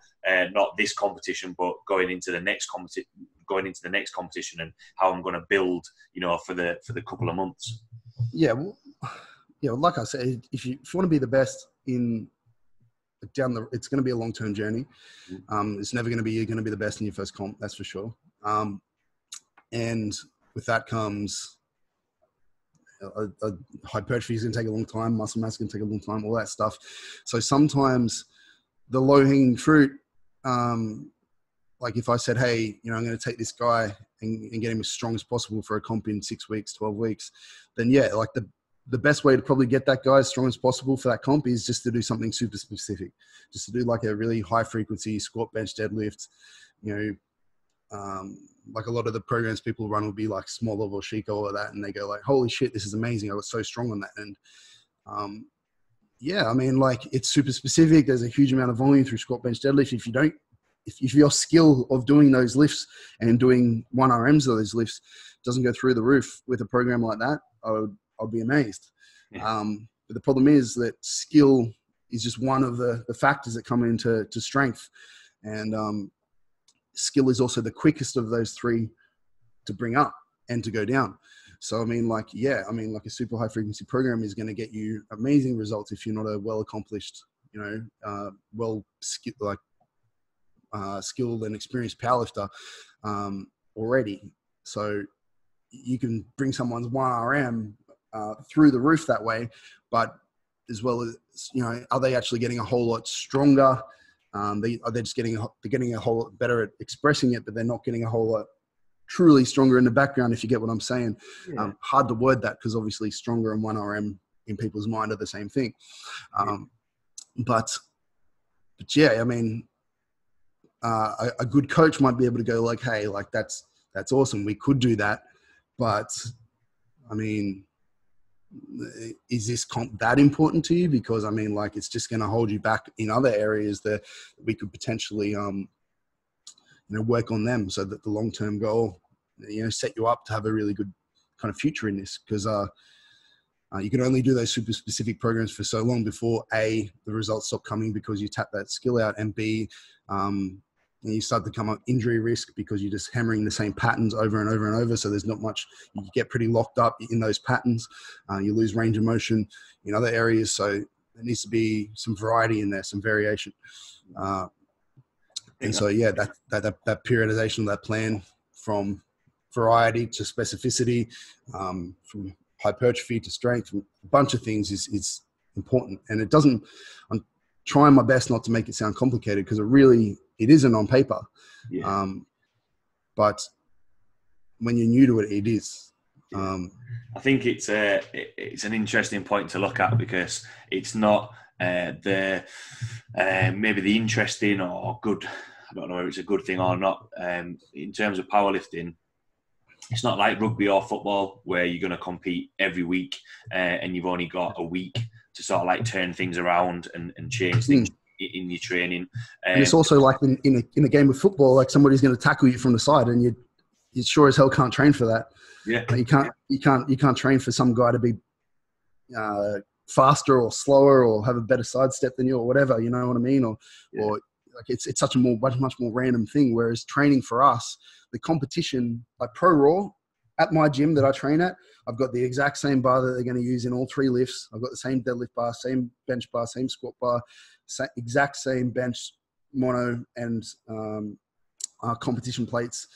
not this competition, but going into the next competition and how I'm going to build, you know, for the couple of months. Yeah, well, like I said, if you want to be the best it's going to be a long-term journey. It's never going to be, you're going to be the best in your first comp, that's for sure. And with that comes hypertrophy is going to take a long time, muscle mass is going to take a long time, all that stuff. So sometimes the low-hanging fruit, like if I said, hey, you know, I'm going to take this guy and get him as strong as possible for a comp in 6 weeks, 12 weeks, then yeah, like the best way to probably get that guy as strong as possible for that comp is just to do something super specific, just to do like a really high frequency squat, bench, deadlift. You know, like a lot of the programs people run will be like small level Chico or that, and they go like, holy shit, this is amazing, I was so strong on that. And yeah, I mean, like, it's super specific. There's a huge amount of volume through squat, bench, deadlift. If your skill of doing those lifts and doing 1RMs of those lifts doesn't go through the roof with a program like that, I'll be amazed. Yeah. But the problem is that skill is just one of the factors that come into strength. And skill is also the quickest of those three to bring up and to go down. So, I mean, like, yeah, I mean, like a super high frequency program is going to get you amazing results if you're not a well-accomplished, you know, skilled and experienced powerlifter already. So you can bring someone's 1RM through the roof that way, but as well as, you know, are they actually getting a whole lot stronger? Are they just getting a whole lot better at expressing it, but they're not getting a whole lot truly stronger in the background, if you get what I'm saying. Yeah. Hard to word that, because obviously stronger and 1RM in people's mind are the same thing. But yeah, I mean, a good coach might be able to go like, hey, like that's awesome, we could do that, but I mean, is this comp that important to you? Because I mean, like, it's just going to hold you back in other areas that we could potentially, you know, work on them, so that the long-term goal, you know, set you up to have a really good kind of future in this. Because you can only do those super specific programs for so long before A, the results stop coming because you tap that skill out, and B, you start to come up injury risk because you're just hammering the same patterns over and over and over. So there's not much, you get pretty locked up in those patterns. You lose range of motion in other areas. So there needs to be some variety in there, some variation. And so, yeah, that periodization of that plan, from variety to specificity, from hypertrophy to strength, from a bunch of things is important. And it doesn't, I'm trying my best not to make it sound complicated, because it isn't on paper. Yeah. But when you're new to it, it is. I think it's an interesting point to look at, because it's not maybe the interesting or good. I don't know if it's a good thing or not. In terms of powerlifting, it's not like rugby or football where you're going to compete every week and you've only got a week to sort of like turn things around and change things in your training. And it's also like in a game of football, like somebody's going to tackle you from the side, and you sure as hell can't train for that. Yeah, you can't train for some guy to be faster or slower or have a better sidestep than you or whatever. You know what I mean? Or like it's such a much more random thing. Whereas training for us, the competition, like Pro Raw, at my gym that I train at, I've got the exact same bar that they're going to use in all 3 lifts. I've got the same deadlift bar, same bench bar, same squat bar, exact same bench, mono, and competition plates.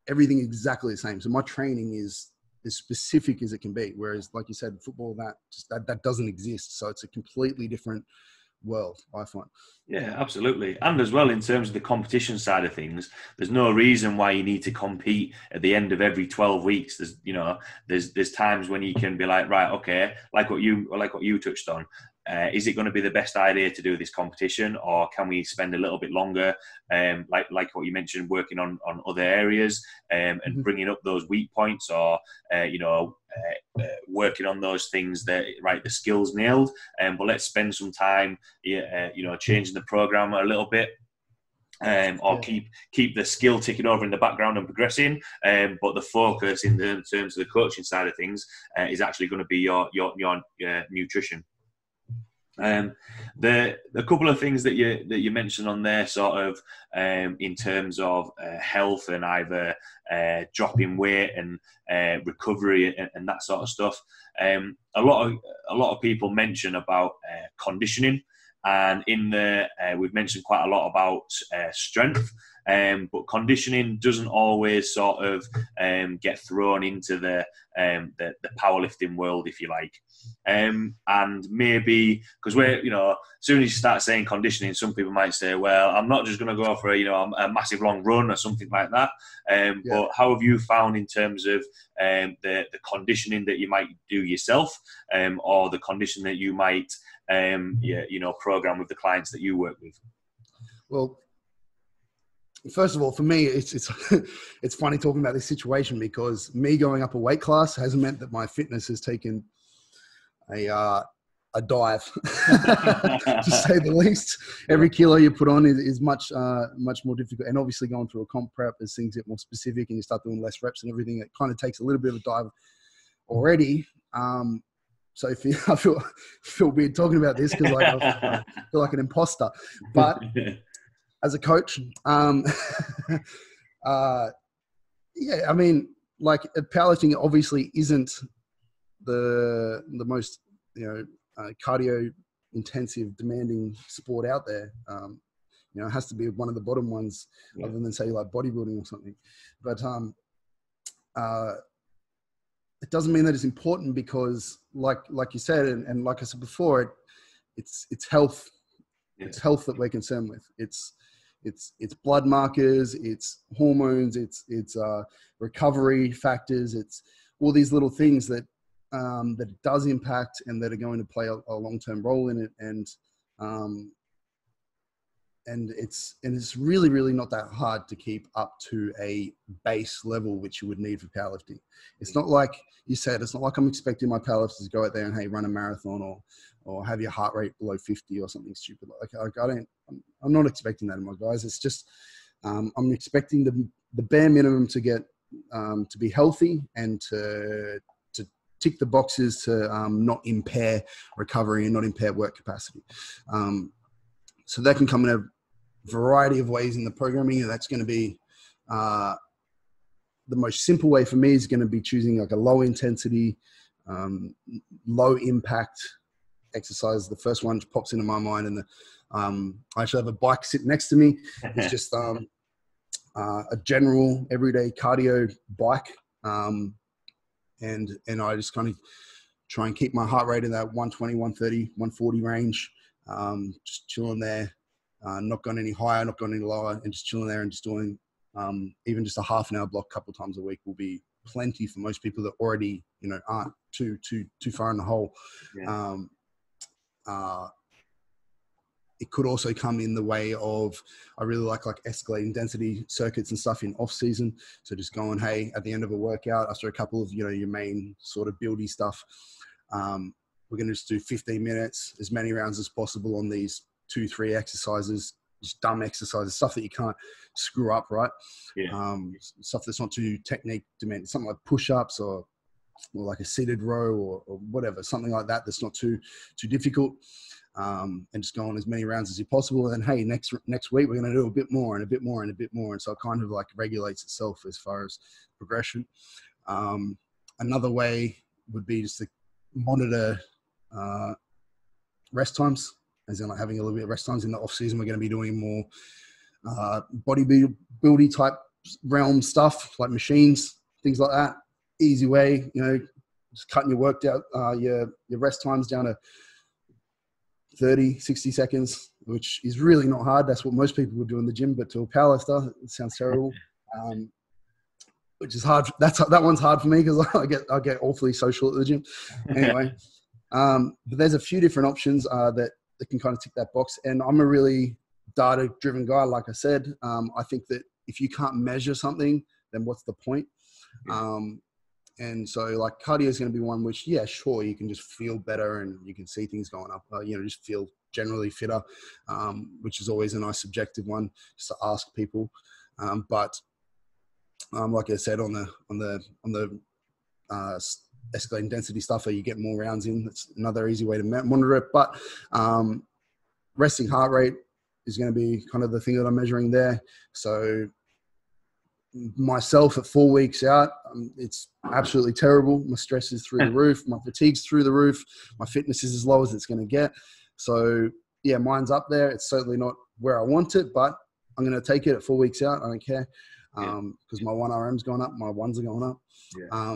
Everything exactly the same. So my training is as specific as it can be. Whereas, like you said, football, that doesn't exist. So it's a completely different world, I find. Yeah, absolutely. And as well, in terms of the competition side of things, there's no reason why you need to compete at the end of every 12 weeks. There's times when you can be like, right, okay, like what you touched on. Is it going to be the best idea to do this competition, or can we spend a little bit longer, like what you mentioned, working on other areas and bringing up those weak points, or working on those things that, right, the skills nailed, but let's spend some time, changing the program a little bit. Keep the skill ticking over in the background and progressing, but the focus in terms of the coaching side of things is actually going to be your nutrition. The couple of things that you mentioned on there, sort of in terms of health and either dropping weight and recovery and that sort of stuff. A lot of people mention about conditioning, and we've mentioned quite a lot about strength. But conditioning doesn't always sort of get thrown into the powerlifting world, if you like. And maybe because as soon as you start saying conditioning, some people might say, well, I'm not just going to go for a massive long run or something like that. But how have you found in terms of the conditioning that you might do yourself, or the conditioning that you might program with the clients that you work with? Well, first of all, for me, it's funny talking about this situation, because me going up a weight class has meant that my fitness has taken a dive, to say the least. Every kilo you put on is much more difficult, and obviously going through a comp prep as things get more specific and you start doing less reps and everything, it kind of takes a little bit of a dive already. So I feel weird talking about this, because I feel like an imposter, but. As a coach, I mean, like, powerlifting obviously isn't the most cardio intensive, demanding sport out there. It has to be one of the bottom ones, other than say like bodybuilding or something. But it doesn't mean that it's important, because like you said, and like I said before, it's health. Yeah. It's health that we're concerned with. It's blood markers, it's hormones, it's recovery factors, it's all these little things that it does impact and that are going to play a long-term role in it. And it's really, really not that hard to keep up to a base level, which you would need for powerlifting. It's not like you said, it's not like I'm expecting my powerlifters to go out there and, hey, run a marathon or have your heart rate below 50 or something stupid. I'm not expecting that in my guys. It's just, I'm expecting the bare minimum to get, to be healthy and to tick the boxes to not impair recovery and not impair work capacity. So that can come in a variety of ways in the programming. And that's going to be, the most simple way for me is going to be choosing like a low intensity, low impact exercise. The first one pops into my mind, and I actually have a bike sitting next to me. It's just a general everyday cardio bike, and I just kind of try and keep my heart rate in that 120, 130, 140 range, just chilling there, not going any higher, not going any lower, and just chilling there and just doing even just a half an hour block a couple of times a week will be plenty for most people that already, you know, aren't too far in the hole. Yeah. It could also come in the way of, I really like escalating density circuits and stuff in off season. So just going, hey, at the end of a workout, after a couple of, you know, your main sort of buildy stuff, we're going to just do 15 minutes, as many rounds as possible on these 2-3 exercises, just dumb exercises, stuff that you can't screw up, right? Yeah. Stuff that's not too technique demanding, something like push-ups or like a seated row or whatever, something like that that's not too difficult. And just go on as many rounds as you possible. And then, hey, next week we're going to do a bit more and a bit more and a bit more. And so it kind of like regulates itself as far as progression. Another way would be just to monitor rest times, as in like having a little bit of rest times. In the off season, we're going to be doing more bodybuilding type realm stuff, like machines, things like that. Easy way, you know, just cutting your workout, your rest times down to 30, 60 seconds, which is really not hard. That's what most people would do in the gym, but to a powerlifter, it sounds terrible. Which is hard. That one's hard for me because I get awfully social at the gym. Anyway, but there's a few different options that can kind of tick that box. And I'm a really data-driven guy, like I said. I think that if you can't measure something, then what's the point? And so like cardio is going to be one which, yeah, sure, you can just feel better and you can see things going up, you know, just feel generally fitter, which is always a nice subjective one just to ask people. But like I said, on the escalating density stuff, where you get more rounds in, that's another easy way to monitor it. But resting heart rate is going to be kind of the thing that I'm measuring there. So myself at 4 weeks out, it's absolutely terrible. My stress is through the roof. My fatigue's through the roof. My fitness is as low as it's going to get. So yeah, mine's up there. It's certainly not where I want it, but I'm going to take it at 4 weeks out. I don't care. Because my 1RM's gone up. My ones are going up. Yeah.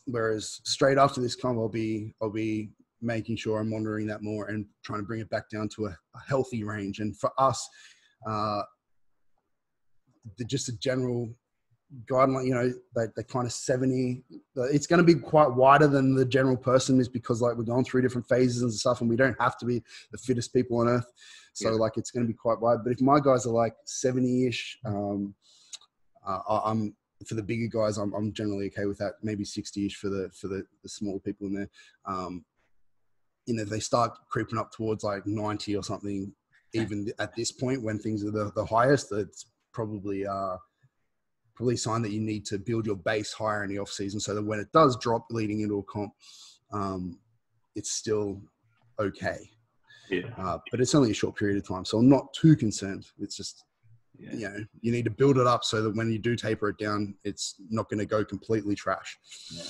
Whereas straight after this comp, I'll be making sure I'm monitoring that more and trying to bring it back down to a healthy range. And for us, just a general guideline, you know, they kind of 70, it's going to be quite wider than the general person, is because like we're going through different phases and stuff, and we don't have to be the fittest people on earth. So like, it's going to be quite wide. But if my guys are like 70-ish, I'm for the bigger guys, I'm generally okay with that. Maybe 60-ish for the small people in there. You know, if they start creeping up towards like 90 or something, even at this point when things are the highest, it's probably a sign that you need to build your base higher in the off season, so that when it does drop leading into a comp, it's still okay. Yeah. But it's only a short period of time, so I'm not too concerned. It's just, you know, you need to build it up so that when you do taper it down, it's not going to go completely trash. Yeah.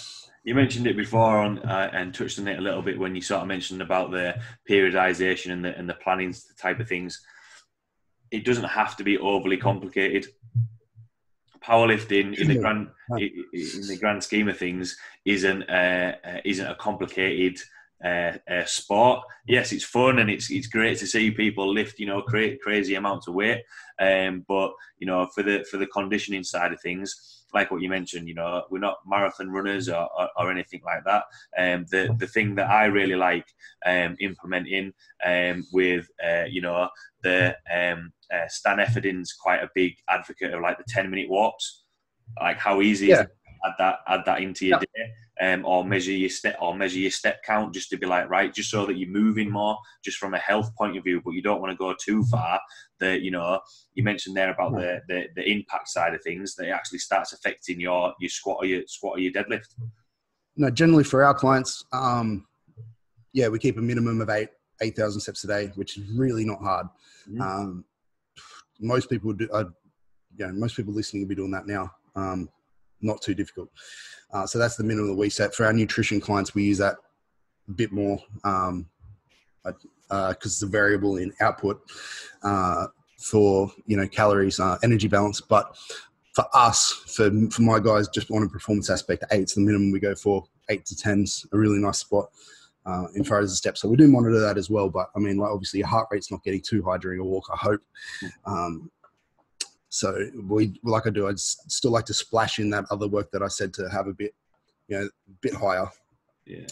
You mentioned it before and touched on it a little bit when you sort of mentioned about the periodization and the planning type of things. It doesn't have to be overly complicated. Powerlifting in the grand scheme of things isn't a complicated sport. Yes, it's fun and it's great to see people lift, you know, crazy amounts of weight. But you know, for the conditioning side of things, like what you mentioned, you know, we're not marathon runners or anything like that. The thing that I really like implementing with you know, Stan Efferding's quite a big advocate of like the 10-minute walks. Like how easy is it to add that into your day, or measure your step count, just to be like, right, just so that you're moving more, just from a health point of view, but you don't want to go too far. That, you know, you mentioned there about the impact side of things, that it actually starts affecting your squat or your deadlift. No, generally for our clients, we keep a minimum of 8,000 steps a day, which is really not hard. Mm-hmm. Most people listening will be doing that now. Not too difficult. So that's the minimum that we set. For our nutrition clients, we use that a bit more because it's a variable in output for, you know, calories, energy balance. But for us, for my guys, just on a performance aspect, 8's the minimum we go for. 8 to 10's a really nice spot in far as the steps. So we do monitor that as well. But I mean, like, obviously your heart rate's not getting too high during a walk, I hope. So like I do, I'd still like to splash in that other work that I said to have a bit, bit higher. Yeah.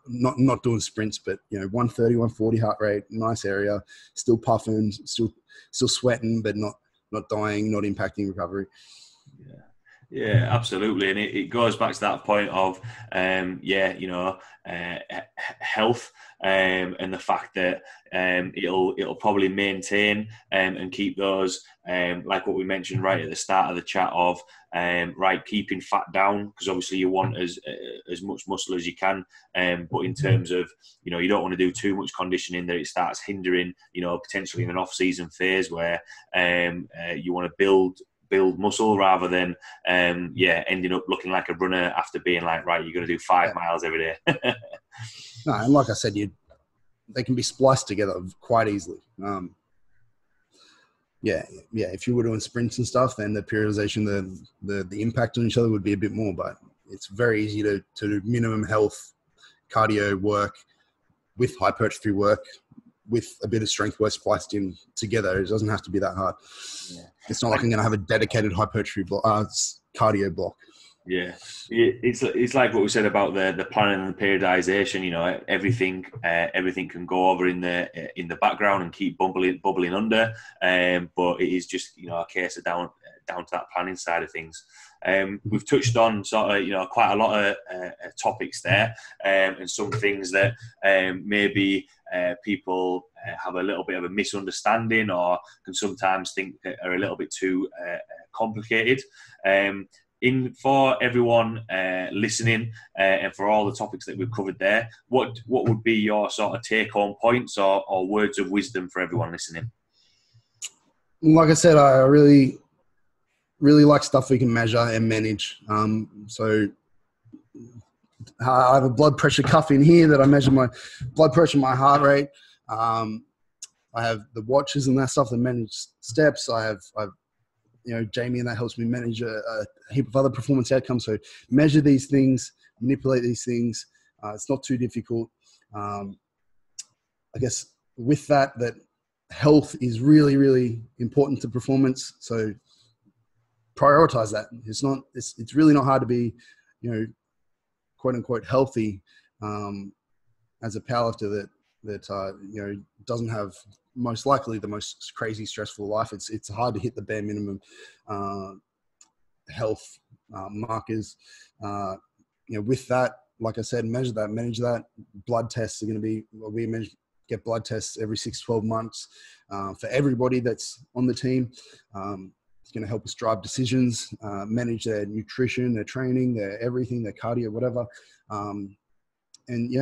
Not doing sprints, but 130, 140 heart rate, nice area, still puffing, still sweating, but not dying, not impacting recovery. Yeah, absolutely, and it goes back to that point of health, and the fact that it'll probably maintain and keep those, like what we mentioned right at the start of the chat of keeping fat down, because obviously you want as much muscle as you can, but in terms of you don't want to do too much conditioning that it starts hindering potentially in an off-season phase where you want to build muscle rather than ending up looking like a runner after being like, right, you're going to do 5 miles every day. No, and like I said, they can be spliced together quite easily. If you were doing sprints and stuff, then the periodization, the impact on each other would be a bit more, but it's very easy to do minimum health cardio work with hypertrophy work with a bit of strength work spliced in together. It doesn't have to be that hard. Yeah. It's not like I'm going to have a dedicated hypertrophy cardio block. Yeah, it's like what we said about the planning and the periodization. Everything can go over in the background and keep bubbling under. But it is just a case of down to that planning side of things. We've touched on sort of quite a lot of topics there, and some things that maybe people have a little bit of a misunderstanding or can sometimes think that are a little bit too complicated. For everyone listening, and for all the topics that we've covered there, what would be your sort of take-home points or words of wisdom for everyone listening? Like I said, I really like stuff we can measure and manage. So I have a blood pressure cuff in here that I measure my blood pressure, my heart rate. I have the watches and that stuff that manage steps. I've Jamie, and that helps me manage a heap of other performance outcomes. So measure these things, manipulate these things. It's not too difficult. I guess with that health is really, really important to performance. So prioritize that. It's really not hard to be, quote unquote healthy as a powerlifter that doesn't have most likely the most crazy stressful life. It's hard to hit the bare minimum health markers. With that, like I said, manage that. Blood tests are going to be, get blood tests every 6-12 months for everybody that's on the team. It's going to help us drive decisions, manage their nutrition, their training, their everything, their cardio, whatever. And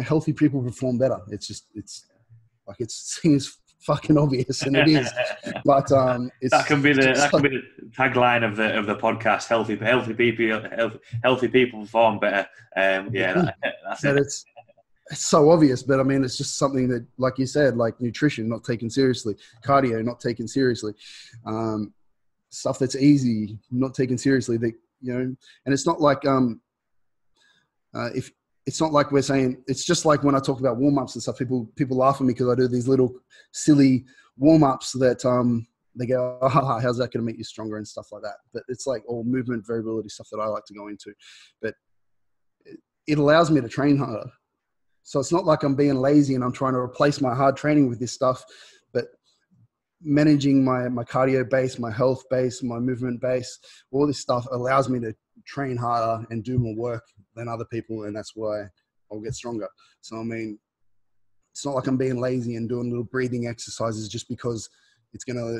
healthy people perform better. It seems fucking obvious, and it is. But that can be the tagline of the podcast. Healthy people perform better. That's it. It's so obvious, but I mean, it's just something that, like you said, like nutrition not taken seriously, cardio not taken seriously, stuff that's easy not taken seriously. That and it's not like if it's not like we're saying, it's just like when I talk about warm-ups and stuff, people laugh at me because I do these little silly warm-ups that they go, oh, how's that going to make you stronger and stuff like that. But it's like all movement variability stuff that I like to go into. But it allows me to train harder. So it's not like I'm being lazy and I'm trying to replace my hard training with this stuff, but managing my cardio base, my health base, my movement base, all this stuff allows me to train harder and do more work than other people, and that's why I'll get stronger. So I mean, it's not like I'm being lazy and doing little breathing exercises just because it's gonna,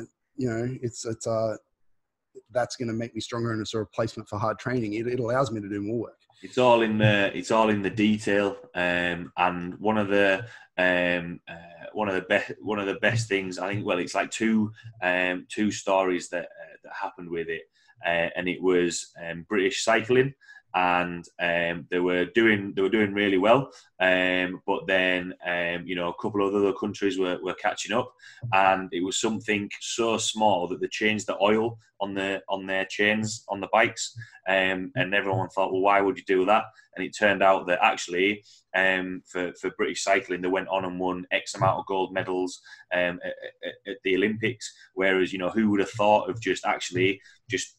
that's gonna make me stronger and it's a replacement for hard training. It allows me to do more work. It's all in the detail, and one of the best things, I think. Well, it's like two stories that happened with it, and it was British cycling. And they were doing really well, but then a couple of other countries were catching up, and it was something so small that they changed the oil on their chains on the bikes, and everyone thought, well, why would you do that? And it turned out that actually for British cycling. They went on and won X amount of gold medals at the Olympics. Whereas, you know, who would have thought of just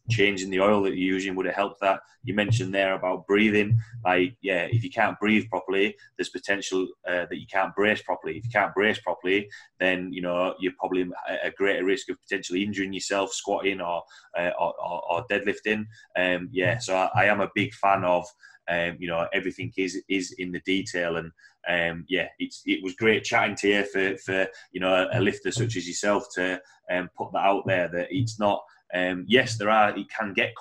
changing the oil that you're using would have helped that? You mentioned there about breathing. Like, yeah, if you can't breathe properly, there's potential that you can't brace properly. If you can't brace properly, then, you know, you're probably at a greater risk of potentially injuring yourself squatting or deadlifting. So I am a big fan of, you know, everything is in the detail. And it was great chatting to you for you know, a lifter such as yourself to put that out there, that it's not. Yes, it can get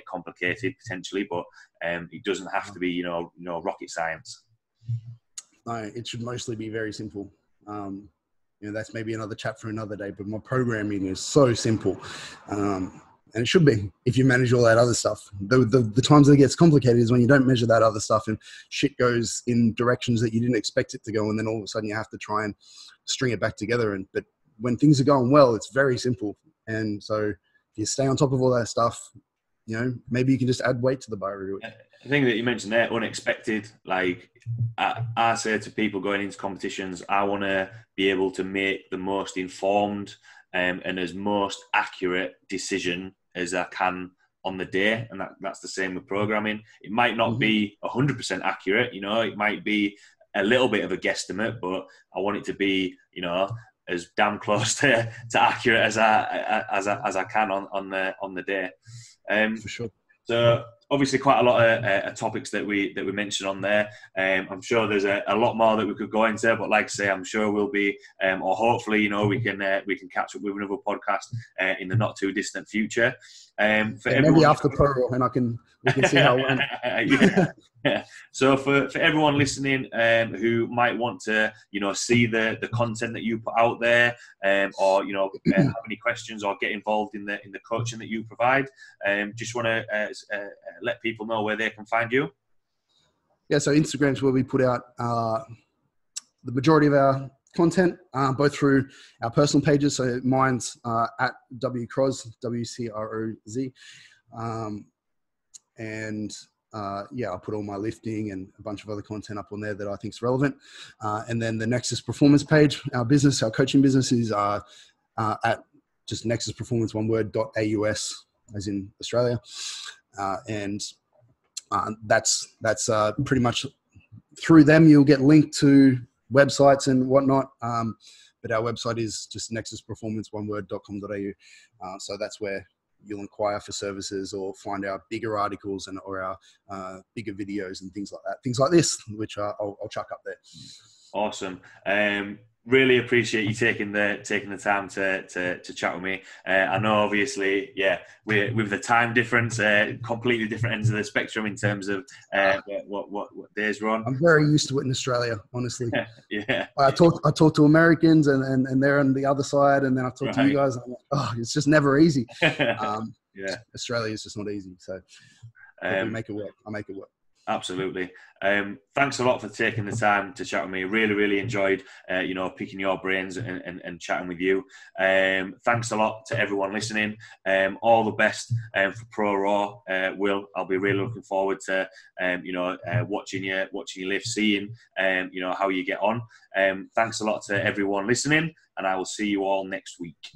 complicated potentially, but it doesn't have to be, you know, rocket science. No, it should mostly be very simple. You know, that's maybe another chat for another day, but my programming is so simple. And it should be, if you manage all that other stuff. The times that it gets complicated is when you don't measure that other stuff and shit goes in directions that you didn't expect it to go, and then all of a sudden you have to try and string it back together. But when things are going well, it's very simple. And so if you stay on top of all that stuff, you know, maybe you can just add weight to the bar every week. The thing that you mentioned there, unexpected, like I say to people going into competitions, I want to be able to make the most informed and as most accurate decision as I can on the day. And that's the same with programming. It might not be 100% accurate, you know, it might be a little bit of a guesstimate, but I want it to be, you know, as damn close to accurate as I can on the day. For sure. So obviously quite a lot of topics that we mentioned on there. I'm sure there's a lot more that we could go into, but like I say, I'm sure we'll be, or hopefully, you know, we can catch up with another podcast in the not too distant future. Maybe after Pro, and we can see how it went. Yeah. So for everyone listening who might want to, you know, see the content that you put out there, or, you know, have any questions or get involved in the coaching that you provide, just want to let people know where they can find you. Yeah, so Instagram's where we put out the majority of our content, both through our personal pages. So mine's at WCroz, WCROZ. I'll put all my lifting and a bunch of other content up on there that I think is relevant. And then the Nexus Performance page, our coaching business is at just Nexus Performance, one word, .aus, as in Australia. That's pretty much through them. You'll get linked to websites and whatnot. But our website is just nexusperformance.com.au. So that's where you'll inquire for services or find our bigger articles or our bigger videos and things like that. Things like this, which I'll chuck up there. Awesome. Really appreciate you taking the time to chat with me. I know, obviously, with the time difference, completely different ends of the spectrum in terms of what days we're on. I'm very used to it in Australia, honestly. Yeah. I talk to Americans and they're on the other side, and then I talk to you guys. And I'm like, it's just never easy. Australia is just not easy. So we make it work. I make it work. Absolutely. Thanks a lot for taking the time to chat with me. Really, really enjoyed, picking your brains and chatting with you. Thanks a lot to everyone listening. All the best for Pro Raw, Will. I'll be really looking forward to, watching you live, seeing, how you get on. Thanks a lot to everyone listening, and I will see you all next week.